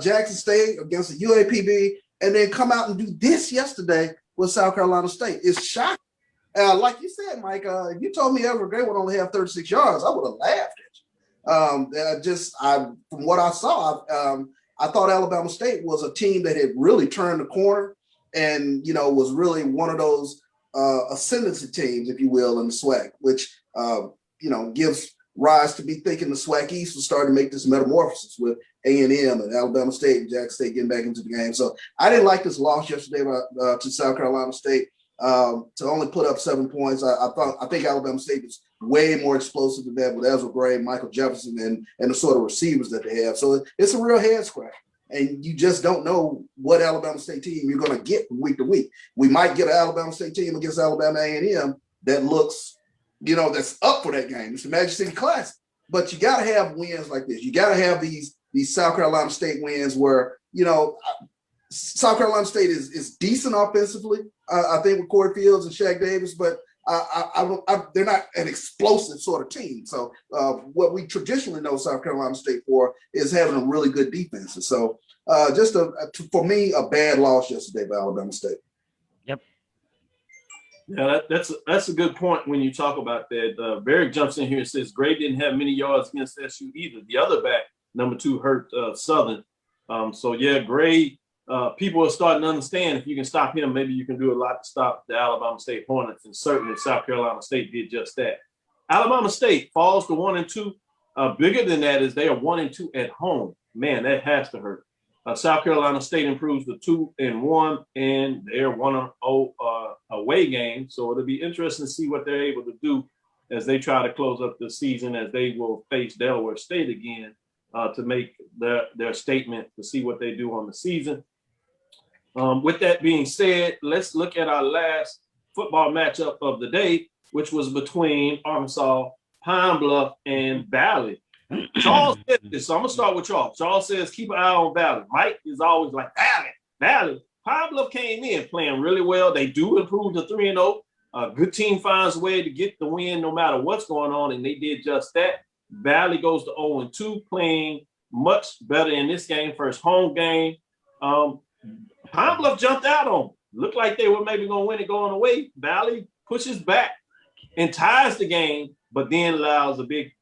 Jackson State, against the UAPB, and then come out and do this yesterday with South Carolina State. It's shocking. Like you said, Mike, if you told me Ezra Gray would only have 36 yards, I would have laughed at you. From what I saw, I thought Alabama State was a team that had really turned the corner and, was really one of those ascendancy teams, if you will, in the SWAC, which, gives rise to be thinking the SWAC East was starting to make this metamorphosis with A&M and Alabama State and Jackson State getting back into the game. So I didn't like this loss yesterday to South Carolina State to only put up 7 points. I think Alabama State is way more explosive than that with Ezra Gray, Michael Jefferson, and the sort of receivers that they have. So it's a real head scratch. And you just don't know what Alabama State team you're going to get from week to week. We might get an Alabama State team against Alabama A&M that looks, that's up for that game. It's the Magic City Classic. But you got to have wins like this. You got to have these South Carolina State wins where, South Carolina State is decent offensively, I think, with Corey Fields and Shaq Davis, but they're not an explosive sort of team. So what we traditionally know South Carolina State for is having a really good defense. And so for me, a bad loss yesterday by Alabama State. Yep. Yeah, that's a good point when you talk about that. Barrick jumps in here and says Gray didn't have many yards against SU either. The other back, number 2, hurt Southern. Gray, people are starting to understand if you can stop him, maybe you can do a lot to stop the Alabama State Hornets, and certainly South Carolina State did just that. Alabama State falls to 1-2. Bigger than that is they are 1-2 at home. Man, that has to hurt. South Carolina State improves to 2-1, and they're 1-0 away game. So it'll be interesting to see what they're able to do as they try to close up the season, as they will face Delaware State again to make their statement to see what they do on the season. With that being said, let's look at our last football matchup of the day, which was between Arkansas, Pine Bluff, and Valley. Charles said this, so I'm going to start with Charles. Charles says, keep an eye on Valley. Mike is always like, Valley. Pine Bluff came in playing really well. They do improve to 3-0. A good team finds a way to get the win no matter what's going on, and they did just that. Valley goes to 0-2, playing much better in this game, first home game. Pine Bluff jumped out on them. Looked like they were maybe going to win it going away. Valley pushes back and ties the game, but then allows a big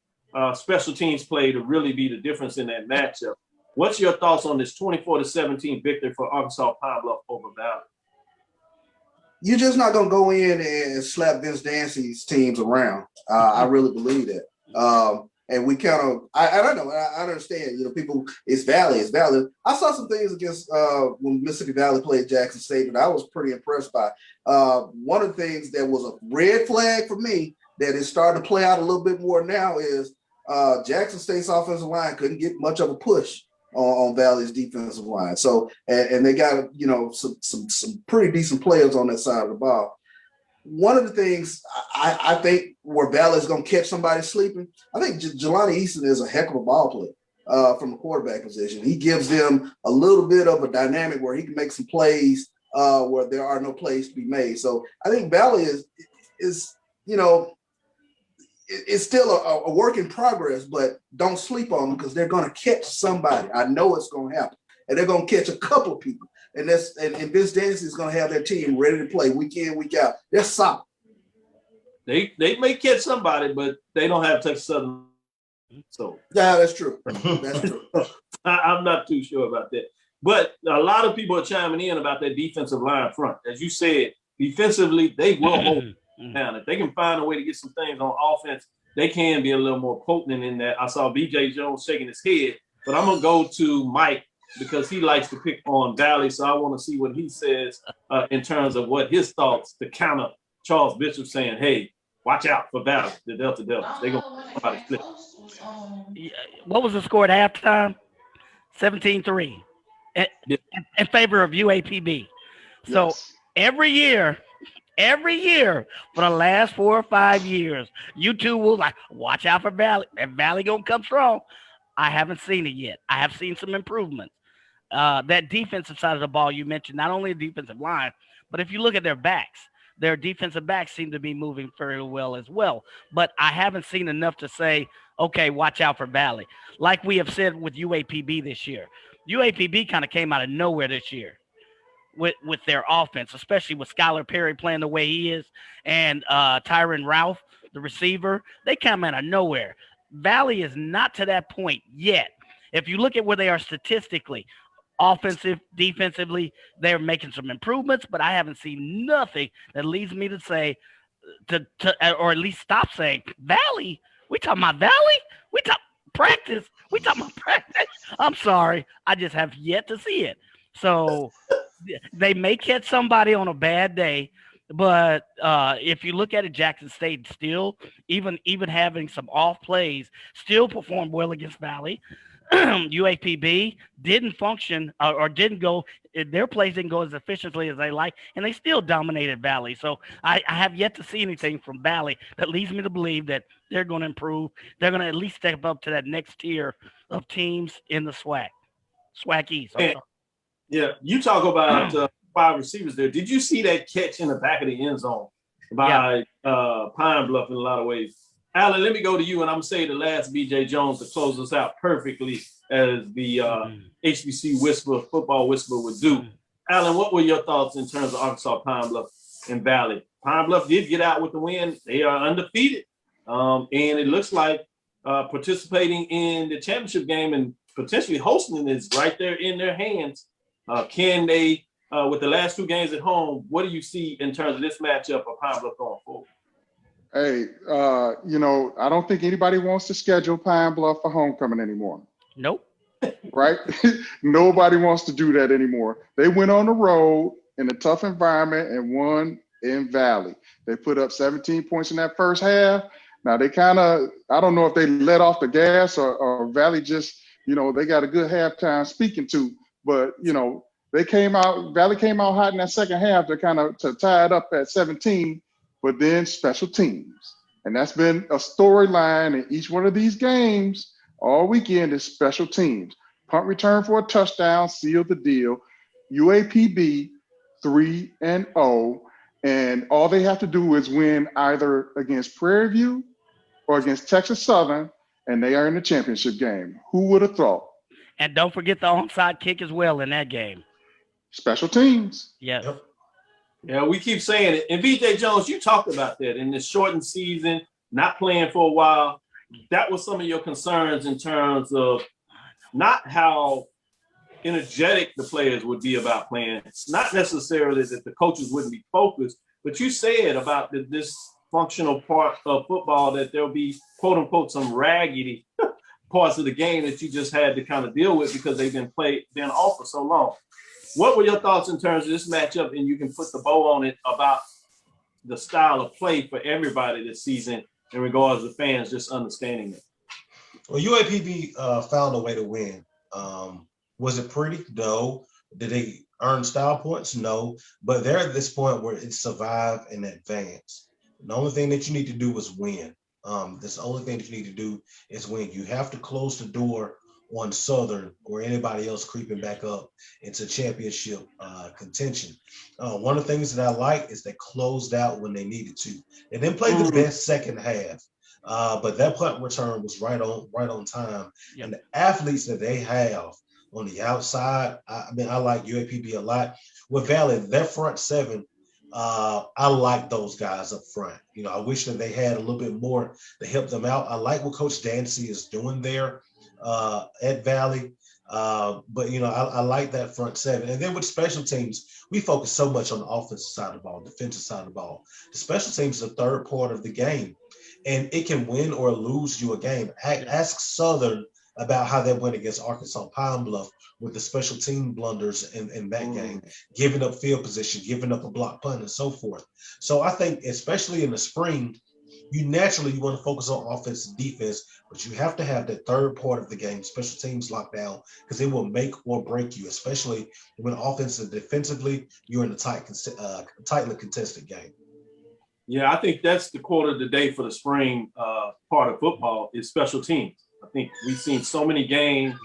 special teams play to really be the difference in that matchup. What's your thoughts on this 24-17 victory for Arkansas Pine Bluff over Valley? You're just not going to go in and slap Vince Dancy's teams around. I really believe that. And we kind of, I don't know, I understand, people, it's Valley. I saw some things against when Mississippi Valley played Jackson State, and I was pretty impressed by. One of the things that was a red flag for me that is starting to play out a little bit more now is Jackson State's offensive line couldn't get much of a push on Valley's defensive line. So, and they got, some pretty decent players on that side of the ball. One of the things I think where Valley is going to catch somebody sleeping, I think Jelani Easton is a heck of a ball player from a quarterback position. He gives them a little bit of a dynamic where he can make some plays where there are no plays to be made. So I think Valley is it's still a work in progress, but don't sleep on them because they're going to catch somebody. I know it's going to happen. And they're going to catch a couple of people. And Vince Dancy is going to have their team ready to play week in, week out. They're solid. They may catch somebody, but they don't have Texas Southern. So yeah, that's true. That's true. I'm not too sure about that. But a lot of people are chiming in about that defensive line front. As you said, defensively, they will hold down. If they can find a way to get some things on offense, they can be a little more potent in that. I saw BJ Jones shaking his head, but I'm going to go to Mike because he likes to pick on Valley. So I want to see what he says in terms of what his thoughts to counter Charles Bishop saying, hey, watch out for Valley, the Delta Devils. They're going to try to flip. What was the score at halftime? 17-3 in favor of UAPB. So every year for the last 4 or 5 years, you two will like, watch out for Valley. That Valley going to come strong. I haven't seen it yet. I have seen some improvements. That defensive side of the ball you mentioned, not only the defensive line, but if you look at their backs, their defensive backs seem to be moving very well as well. But I haven't seen enough to say, okay, watch out for Valley. Like we have said with UAPB this year. UAPB kind of came out of nowhere this year with their offense, especially with Skylar Perry playing the way he is and Tyron Ralph, the receiver. They come out of nowhere. Valley is not to that point yet. If you look at where they are statistically, offensive, defensively, they're making some improvements, but I haven't seen nothing that leads me to say, or at least stop saying, Valley, We talking about Valley? We talk practice. We talking about practice. I'm sorry. I just have yet to see it. So they may catch somebody on a bad day, but if you look at it, Jackson State still, even having some off plays, still performed well against Valley. UAPB didn't function or didn't go, their plays didn't go as efficiently as they like, and they still dominated Valley. So I have yet to see anything from Valley that leads me to believe that they're going to improve. They're going to at least step up to that next tier of teams in the SWAC. SWAC East. Yeah, you talk about 5 receivers there. Did you see that catch in the back of the end zone by Pine Bluff in a lot of ways? Alan, let me go to you, and I'm going to say the last BJ Jones to close us out perfectly as the HBC football whisperer would do. Alan, what were your thoughts in terms of Arkansas, Pine Bluff, and Valley? Pine Bluff did get out with the win. They are undefeated, and it looks like participating in the championship game and potentially hosting it is right there in their hands. Can they, with the last 2 games at home, what do you see in terms of this matchup of Pine Bluff going forward? Hey, I don't think anybody wants to schedule Pine Bluff for homecoming anymore. Nope. Right? Nobody wants to do that anymore. They went on the road in a tough environment and won in Valley. They put up 17 points in that first half. Now they kind of, I don't know if they let off the gas or Valley just, they got a good halftime speaking to, but, Valley came out hot in that second half to tie it up at 17. But then special teams. And that's been a storyline in each one of these games all weekend is special teams. Punt return for a touchdown sealed the deal. UAPB 3-0. And all they have to do is win either against Prairie View or against Texas Southern, and they are in the championship game. Who would have thought? And don't forget the onside kick as well in that game. Special teams. Yes. Yep. Yeah, we keep saying it. And BJ Jones, you talked about that in this shortened season, not playing for a while. That was some of your concerns in terms of not how energetic the players would be about playing. It's not necessarily that the coaches wouldn't be focused, but you said about this functional part of football that there'll be, quote unquote, some raggedy parts of the game that you just had to kind of deal with because they've been off for so long. What were your thoughts in terms of this matchup? And you can put the bow on it about the style of play for everybody this season in regards to fans just understanding it. Well, UAPB found a way to win. Was it pretty? No. Did they earn style points? No. But they're at this point where it's survive and advance. The only thing that you need to do is win. That's the only thing that you need to do is win. You have to close the door on Southern or anybody else creeping back up into championship contention. One of the things that I like is they closed out when they needed to. They didn't play the best second half, but that punt return was right on time. Yep. And the athletes that they have on the outside, I like UAPB a lot. With Valley, their front 7, I like those guys up front. I wish that they had a little bit more to help them out. I like what Coach Dancy is doing there at Valley. But I like that front 7. And then with special teams, we focus so much on the offensive side of the ball, defensive side of the ball. The special teams is the third part of the game, and it can win or lose you a game. Ask Southern about how they went against Arkansas Pine Bluff with the special team blunders in that game, giving up field position, giving up a block punt, and so forth. So I think, especially in the spring, you want to focus on offense and defense, but you have to have that third part of the game, special teams locked down, because it will make or break you, especially when offense and defensively, you're in a tightly contested game. Yeah, I think that's the quote of the day for the spring part of football is special teams. I think we've seen so many games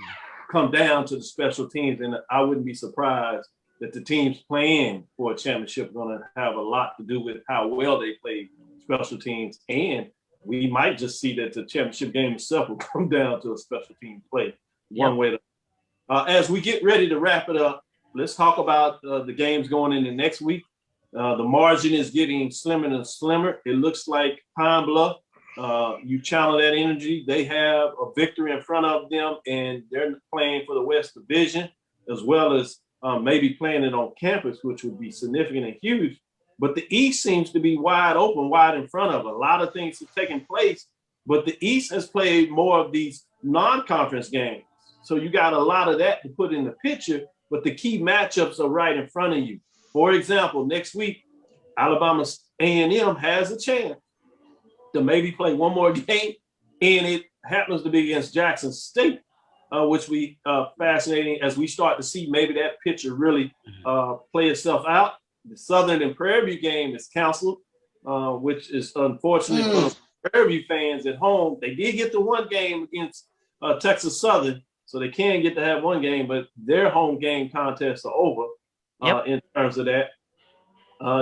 come down to the special teams, and I wouldn't be surprised that the teams playing for a championship are going to have a lot to do with how well they play special teams, and we might just see that the championship game itself will come down to a special team play one way. As we get ready to wrap it up, let's talk about the games going into next week. The margin is getting slimmer and slimmer. It looks like Pine Bluff, you channel that energy. They have a victory in front of them, and they're playing for the West Division, as well as maybe playing it on campus, which would be significant and huge. But the East seems to be wide open, wide in front of. A lot of things have taken place but the East has played more of these non-conference games. So you got a lot of that to put in the picture, but the key matchups are right in front of you. For example, next week, Alabama A&M has a chance to maybe play one more game, and it happens to be against Jackson State, which we fascinating as we start to see maybe that picture really play itself out. The Southern and Prairie View game is canceled, which is unfortunate for Prairie View fans at home. They did get the one game against Texas Southern, so they can get to have one game, but their home game contests are over in terms of that.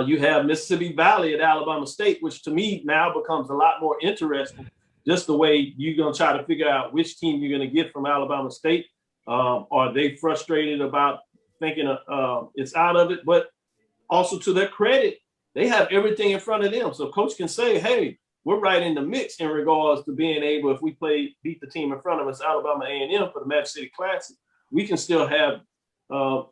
You have Mississippi Valley at Alabama State, which to me now becomes a lot more interesting, just the way you're going to try to figure out which team you're going to get from Alabama State. Are they frustrated about thinking it's out of it? But also to their credit, they have everything in front of them. So coach can say, hey, we're right in the mix in regards to being able, if we beat the team in front of us, Alabama A&M for the Magic City Classic, we can still have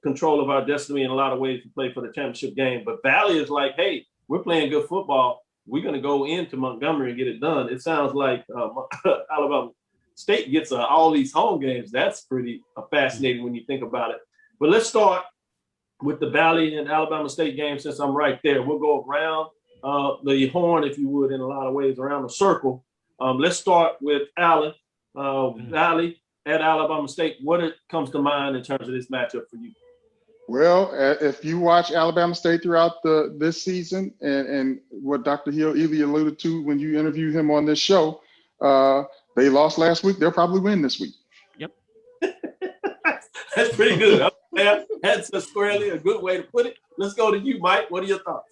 control of our destiny in a lot of ways to play for the championship game. But Valley is like, hey, we're playing good football. We're going to go into Montgomery and get it done. It sounds like Alabama State gets all these home games. That's pretty fascinating when you think about it. But let's start with the Valley and Alabama State game since I'm right there. We'll go around the horn, if you would, in a lot of ways, around the circle. Let's start with Allen. Valley at Alabama State, what comes to mind in terms of this matchup for you? Well, if you watch Alabama State throughout this season and what Dr. Hill-Ely alluded to when you interviewed him on this show, they lost last week. They'll probably win this week. Yep. That's pretty good. That's squarely a good way to put it. Let's go to you, Mike. What are your thoughts?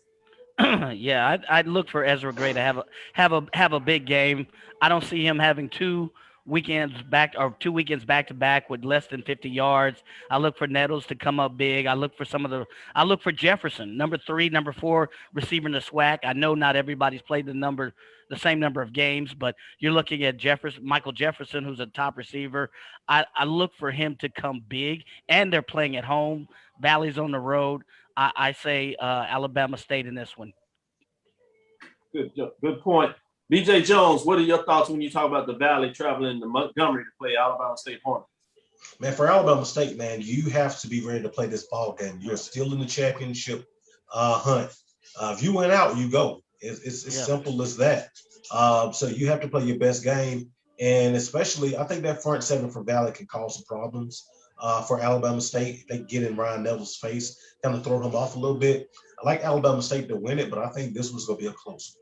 Yeah, I'd look for Ezra Gray to have a big game. I don't see him having 2 weekends back to back with less than 50 yards. I look for Nettles to come up big. I look for Jefferson, number 3, number 4 receiver in the SWAC. I know not everybody's played the same number of games, but you're looking at Michael Jefferson, who's a top receiver. I look for him to come big, and they're playing at home. Valley's on the road. I say Alabama State in this one. Good point. BJ Jones, what are your thoughts when you talk about the Valley traveling to Montgomery to play Alabama State Hornets? Man, for Alabama State, man, you have to be ready to play this ball game. You're still in the championship hunt. If you went out, you go. It's simple as that. So you have to play your best game. And especially, I think that front seven for Valley can cause some problems for Alabama State. They get in Ryan Neville's face, kind of throw him off a little bit. I like Alabama State to win it, but I think this one's going to be a close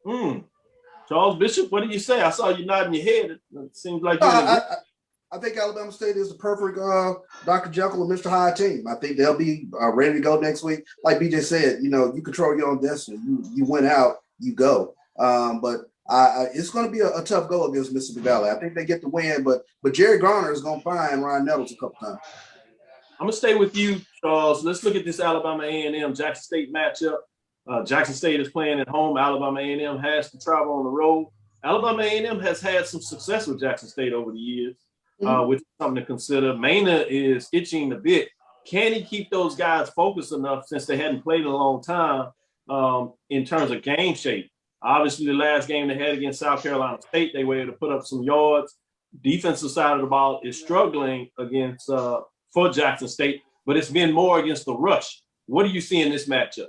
one. Charles Bishop, what did you say? I saw you nodding your head. It seems like I think Alabama State is the perfect Dr. Jekyll and Mr. Hyde team. I think they'll be ready to go next week. Like BJ said, you control your own destiny. You went out, you go. But it's going to be a tough go against Mississippi Valley. I think they get the win, but Jerry Garner is going to find Ryan Nettles a couple times. I'm going to stay with you, Charles. Let's look at this Alabama A&M Jackson State matchup. Jackson State is playing at home. Alabama A&M has to travel on the road. Alabama A&M has had some success with Jackson State over the years, which is something to consider. Mena is itching a bit. Can he keep those guys focused enough since they hadn't played in a long time in terms of game shape? Obviously, the last game they had against South Carolina State, they were able to put up some yards. Defensive side of the ball is struggling against for Jackson State, but it's been more against the rush. What do you see in this matchup?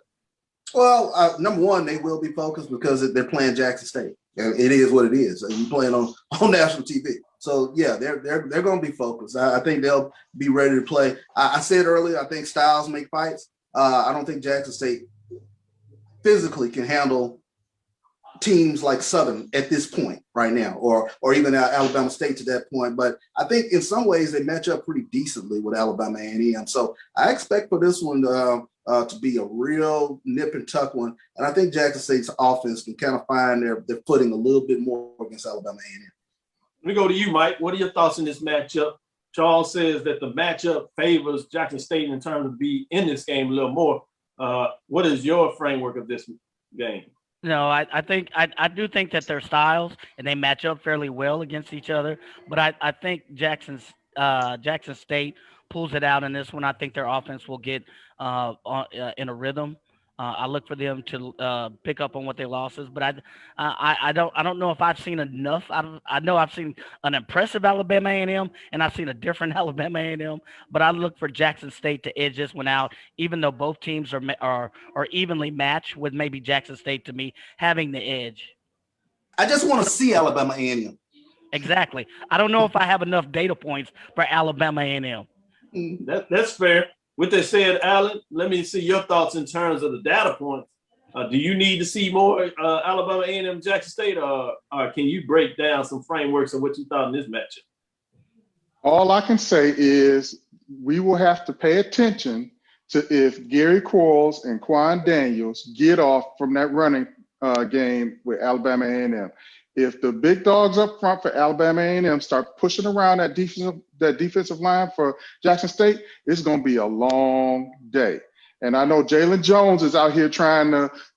Well, number one, they will be focused because they're playing Jackson State. It is what it is. You're playing on national TV. So, yeah, they're going to be focused. I think they'll be ready to play. I said earlier, I think styles make fights. I don't think Jackson State physically can handle teams like Southern at this point right now, or even Alabama State to that point. But I think in some ways they match up pretty decently with Alabama A&M. So I expect for this one to be a real nip and tuck one. And I think Jackson State's offense can kind of find their footing a little bit more against Alabama A&M. Let me go to you, Mike. What are your thoughts in this matchup? Charles says that the matchup favors Jackson State in terms of be in this game a little more. What is your framework of this game? No, I think I do think that their styles and they match up fairly well against each other. But I think Jackson State pulls it out in this one. I think their offense will get in a rhythm. I look for them to pick up on what they losses, but I don't know if I've seen enough. I know I've seen an impressive Alabama A&M, and I've seen a different Alabama A&M. But I look for Jackson State to edge this one out, even though both teams are evenly matched, with maybe Jackson State to me having the edge. I just want to see Alabama A&M. Exactly. I don't know if I have enough data points for Alabama A&M. That's fair. With that said, Alan, let me see your thoughts in terms of the data points. Do you need to see more Alabama A&M Jackson State, or can you break down some frameworks of what you thought in this matchup? All I can say is we will have to pay attention to if Gary Quarles and Quan Daniels get off from that running game with Alabama A&M. If the big dogs up front for Alabama A&M start pushing around that defensive line for Jackson State, it's going to be a long day. And I know Jalen Jones is out here trying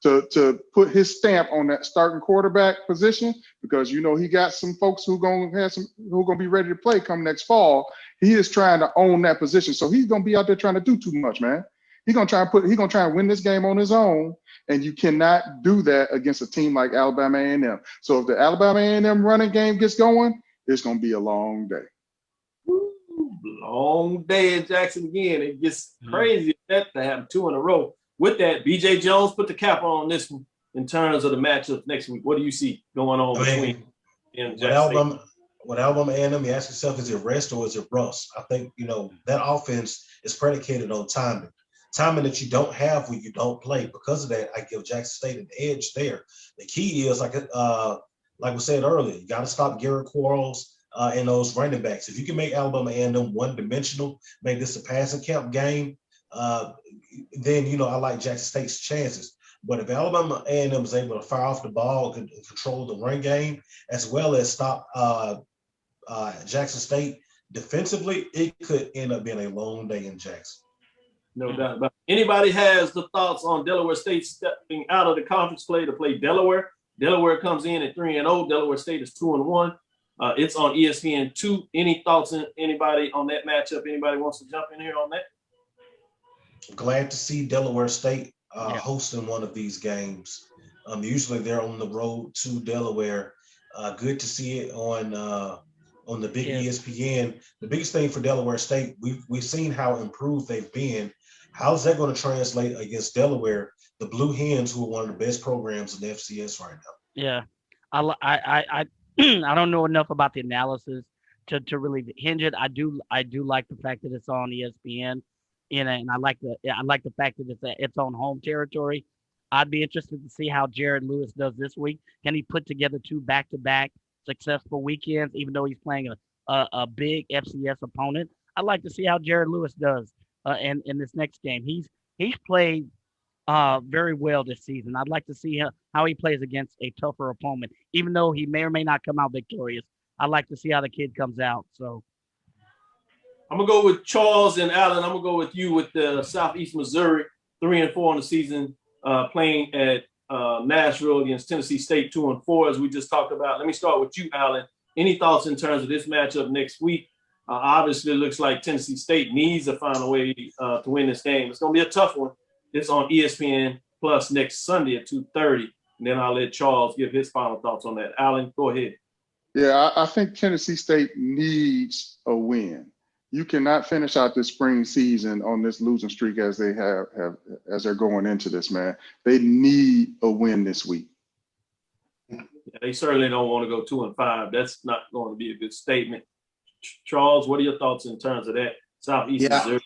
to put his stamp on that starting quarterback position, because he got some folks who going to be ready to play come next fall. He is trying to own that position, so he's going to be out there trying to do too much, man. He's going to try and win this game on his own. And you cannot do that against a team like Alabama A&M. So if the Alabama A&M running game gets going, it's going to be a long day. Long day in Jackson again. It gets crazy that to have 2 in a row. With that, BJ Jones put the cap on this one in terms of the matchup next week. What do you see going on between Jackson? With Alabama A&M, you ask yourself, is it rest or is it rust? I think, that offense is predicated on timing. Timing that you don't have when you don't play. Because of that, I give Jackson State an edge there. The key is, like we said earlier, you got to stop Garrett Quarles and those running backs. If you can make Alabama A&M one-dimensional, make this a passing camp game, then, I like Jackson State's chances. But if Alabama A&M is able to fire off the ball and control the run game, as well as stop Jackson State defensively, it could end up being a long day in Jackson. No doubt about it. Anybody has the thoughts on Delaware State stepping out of the conference play to play Delaware? Delaware comes in at 3-0. Delaware State is 2-1. It's on ESPN2. Any thoughts in anybody on that matchup? Anybody wants to jump in here on that? Glad to see Delaware State hosting one of these games. Usually they're on the road to Delaware. Good to see it on the big ESPN. The biggest thing for Delaware State, we've seen how improved they've been. How's that going to translate against Delaware, the Blue Hens, who are one of the best programs in the FCS right now? Yeah, I don't know enough about the analysis to really hinge it. I do like the fact that it's on ESPN, and I like the fact that it's on home territory. I'd be interested to see how Jared Lewis does this week. Can he put together 2 back-to-back successful weekends, even though he's playing a big FCS opponent? I'd like to see how Jared Lewis does in this next game. He's played very well this season. I'd like to see how he plays against a tougher opponent, even though he may or may not come out victorious. I'd like to see how the kid comes out. So I'm gonna go with Charles and Allen. I'm gonna go with you with the Southeast Missouri, 3-4 in the season, playing at Nashville against Tennessee State, 2-4, as we just talked about. Let me start with you, Allen. Any thoughts in terms of this matchup next week? Obviously, it looks like Tennessee State needs to find a way to win this game. It's going to be a tough one. It's on ESPN Plus next Sunday at 2:30. And then I'll let Charles give his final thoughts on that. Allen, go ahead. Yeah, I think Tennessee State needs a win. You cannot finish out this spring season on this losing streak as they have as they're going into this, man. They need a win this week. Yeah, they certainly don't want to go 2-5. That's not going to be a good statement. Charles, what are your thoughts in terms of that? Southeast Missouri.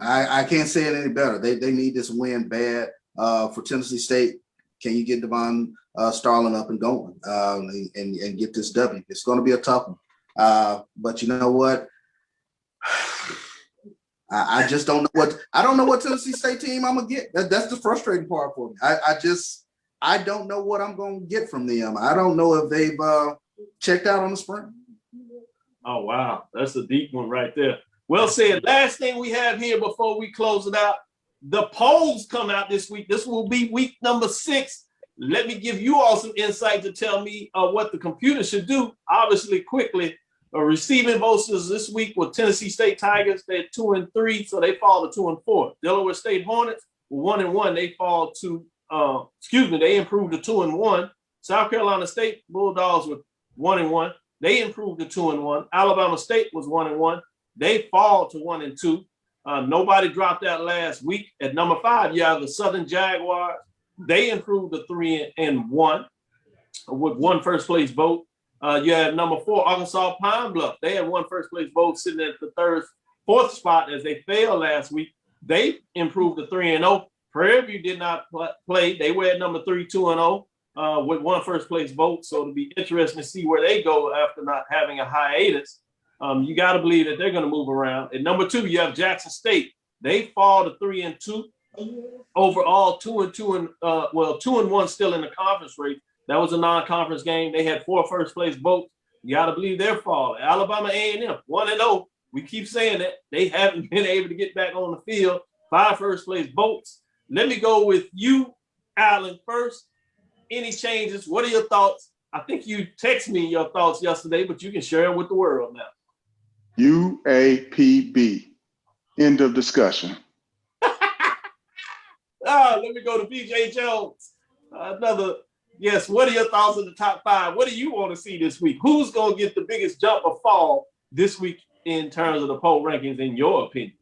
I can't say it any better. They need this win bad for Tennessee State. Can you get Devon Starling up and going and get this W? It's going to be a tough one. But you know what? I just don't know what Tennessee State team I'm gonna get. That's the frustrating part for me. I don't know what I'm gonna get from them. I don't know if they've checked out on the spring. Oh wow, that's a deep one right there. Well said. Last thing we have here before we close it out, the polls come out this week. This will be week number 6. Let me give you all some insight to tell me what the computer should do. Obviously, quickly. Receiving votes this week with Tennessee State Tigers. They're 2-3, so they fall to 2-4. Delaware State Hornets were 1-1. They fall to, they improved to 2-1. South Carolina State Bulldogs were 1-1. They improved to 2-1. Alabama State was 1-1. They fall to 1-2. Nobody dropped out last week. At number 5, you have the Southern Jaguars. They improved to 3-1 with one first place vote. You have number 4, Arkansas Pine Bluff. They had one first place vote sitting at the fourth spot as they failed last week. They improved to 3-0. Prairie View did not play. They were at number 3, 2-0 with one first place vote. So it'll be interesting to see where they go after not having a hiatus. You got to believe that they're going to move around. At number 2, you have Jackson State. They fall to 3-2. Overall, 2-2 and 2-1 still in the conference race. That was a non-conference game. They had 4 first place votes. You got to believe their fall. Alabama A&M 1-0. We keep saying that they haven't been able to get back on the field. 5 first place votes. Let me go with you, Alan, first. Any changes? What are your thoughts? I think you texted me your thoughts yesterday, but you can share them with the world now. UAPB. End of discussion. Let me go to BJ Jones. Yes, what are your thoughts on the top 5? What do you want to see this week? Who's going to get the biggest jump or fall this week in terms of the poll rankings, in your opinion?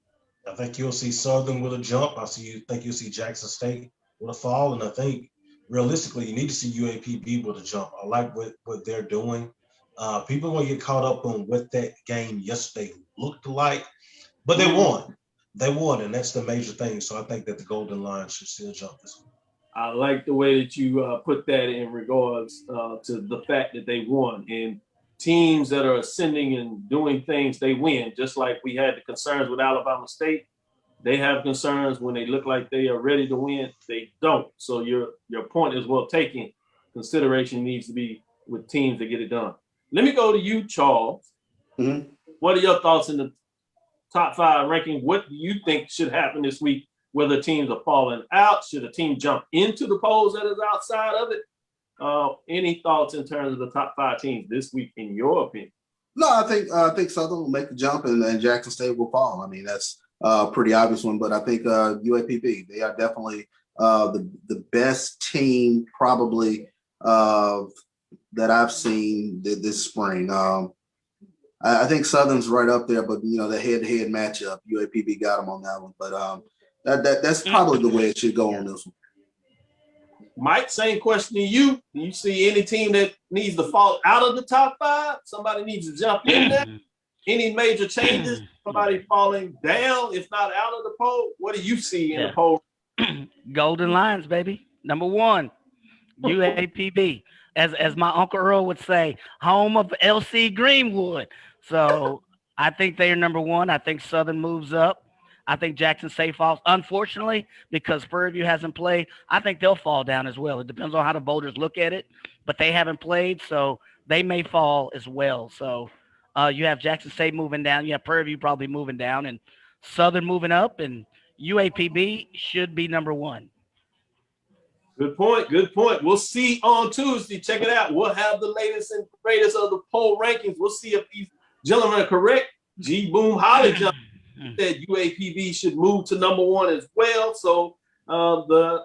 I think you'll see Southern with a jump. Think you'll see Jackson State with a fall. And I think realistically, you need to see UAPB with a jump. I like what they're doing. People are going to get caught up on what that game yesterday looked like, but they won. They won, and that's the major thing. So I think that the Golden Lion should still jump this week. I like the way that you put that in regards to the fact that they won. And teams that are ascending and doing things, they win. Just like we had the concerns with Alabama State. They have concerns when they look like they are ready to win. They don't. So your point is well taken. Consideration needs to be with teams that get it done. Let me go to you, Charles. Mm-hmm. What are your thoughts in the top 5 ranking? What do you think should happen this week? Whether teams are falling out, should a team jump into the polls that is outside of it? Any thoughts in terms of the top 5 teams this week, in your opinion? No, I think Southern will make the jump and Jackson State will fall. I mean, that's a pretty obvious one, but I think UAPB, they are definitely the best team probably that I've seen this spring. I think Southern's right up there, but the head-to-head matchup, UAPB got them on that one. But that's probably the way it should go on this one. Mike, same question to you. Do you see any team that needs to fall out of the top 5? Somebody needs to jump in there? Any major changes? Somebody falling down, if not out of the poll? What do you see in the poll? Golden Lions, baby. Number 1, UAPB. As my Uncle Earl would say, home of LC Greenwood. So I think they are number 1. I think Southern moves up. I think Jackson State falls. Unfortunately, because Prairie View hasn't played, I think they'll fall down as well. It depends on how the voters look at it, but they haven't played, so they may fall as well. So you have Jackson State moving down. You have Prairie View probably moving down, and Southern moving up, and UAPB should be number 1. Good point. Good point. We'll see on Tuesday. Check it out. We'll have the latest and greatest of the poll rankings. We'll see if these gentlemen are correct. G. Boom Holly said UAPB should move to number 1 as well. So the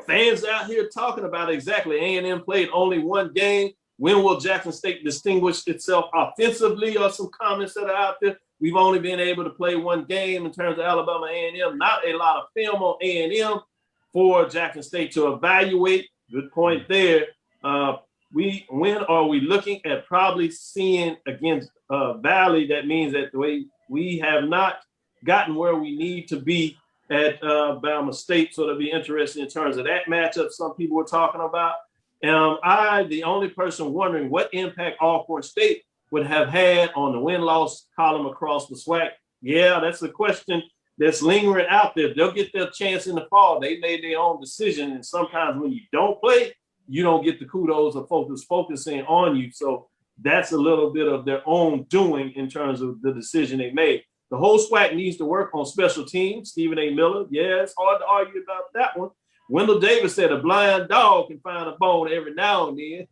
fans out here talking about exactly. A&M played only 1 game. When will Jackson State distinguish itself offensively? Or some comments that are out there. We've only been able to play 1 game in terms of Alabama A&M. Not a lot of film on A&M for Jackson State to evaluate. Good point there. When are we looking at probably seeing against Valley? That means that the way we have not gotten where we need to be at Alabama State. So it'll be interesting in terms of that matchup some people were talking about. The only person wondering what impact Alcorn State would have had on the win-loss column across the SWAC. Yeah, that's a question that's lingering out there. They'll get their chance in the fall. They made their own decision. And sometimes when you don't play, you don't get the kudos of focusing on you. So that's a little bit of their own doing in terms of the decision they made. The whole SWAC needs to work on special teams. Stephen A. Miller, yeah, it's hard to argue about that one. Wendell Davis said a blind dog can find a bone every now and then.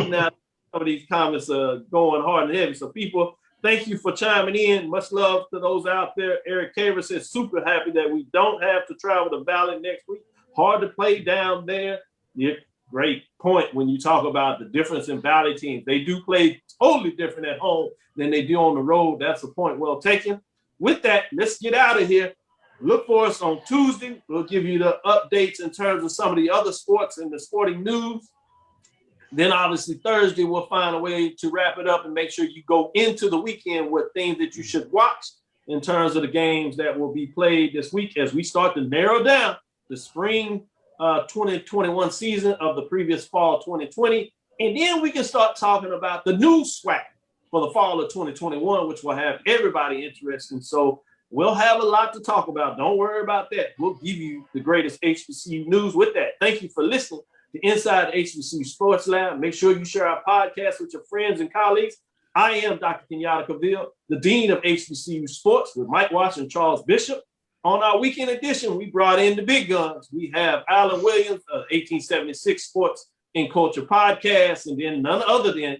Now, some of these comments are going hard and heavy. So people Thank you for chiming in. Much love to those out there. Eric Caver says, super happy that we don't have to travel to Valley next week. Hard to play down there. Yeah, great point when you talk about the difference in Valley teams. They do play totally different at home than they do on the road. That's a point well taken. With that, let's get out of here. Look for us on Tuesday. We'll give you the updates in terms of some of the other sports and the sporting news. Then obviously Thursday, we'll find a way to wrap it up and make sure you go into the weekend with things that you should watch in terms of the games that will be played this week as we start to narrow down the spring 2021 season of the previous fall 2020. And then we can start talking about the new SWAC for the fall of 2021, which will have everybody interested. So we'll have a lot to talk about. Don't worry about that. We'll give you the greatest HBCU news with that. Thank you for listening to Inside HBCU Sports Lab. Make sure you share our podcast with your friends and colleagues. I am Dr. Kenyatta Cavil, the Dean of HBCU Sports with Mike Washington and Charles Bishop. On our weekend edition, we brought in the big guns. We have Alan Williams of 1876 Sports and Culture Podcast, and then none other than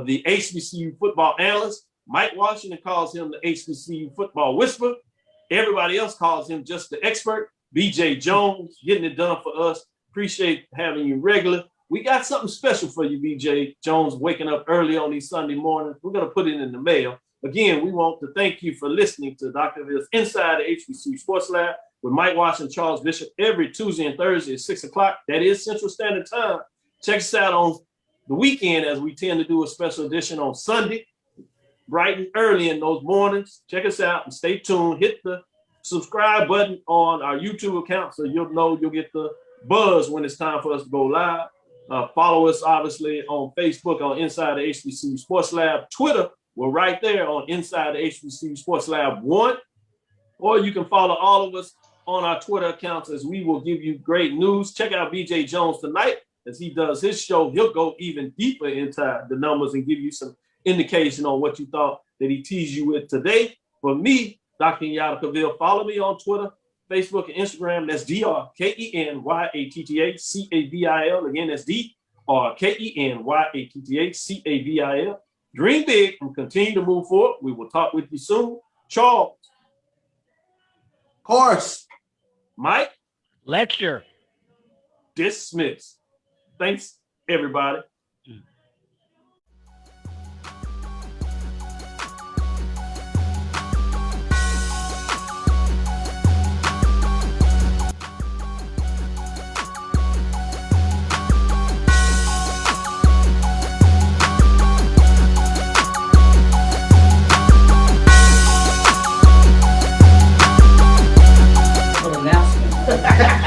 the HBCU football analyst. Mike Washington calls him the HBCU football whisperer. Everybody else calls him just the expert. BJ Jones getting it done for us. Appreciate having you regular. We got something special for you, BJ Jones, waking up early on these Sunday mornings. We're going to put it in the mail. Again, we want to thank you for listening to Dr. Ville's Inside the HBCU Sports Lab with Mike Washington, Charles Bishop, every Tuesday and Thursday at 6 o'clock. That is Central Standard Time. Check us out on the weekend as we tend to do a special edition on Sunday, bright and early in those mornings. Check us out and stay tuned. Hit the subscribe button on our YouTube account so you'll know you'll get the buzz when it's time for us to go live. Follow us obviously on Facebook on Inside the HBCU Sports Lab. Twitter, we're right there on Inside the HBCU Sports Lab 1. Or you can follow all of us on our Twitter accounts as we will give you great news. Check out BJ Jones tonight as he does his show. He'll go even deeper into the numbers and give you some indication on what you thought that he teased you with today. For me, Dr. Kenyatta Cavil, follow me on Twitter, Facebook, and Instagram. That's DrKenyattaCavil. Again, that's DrKenyattaCavil. Dream big and continue to move forward. We will talk with you soon. Charles. Course. Mike. Lecture. Dismiss. Thanks, everybody. Announcement.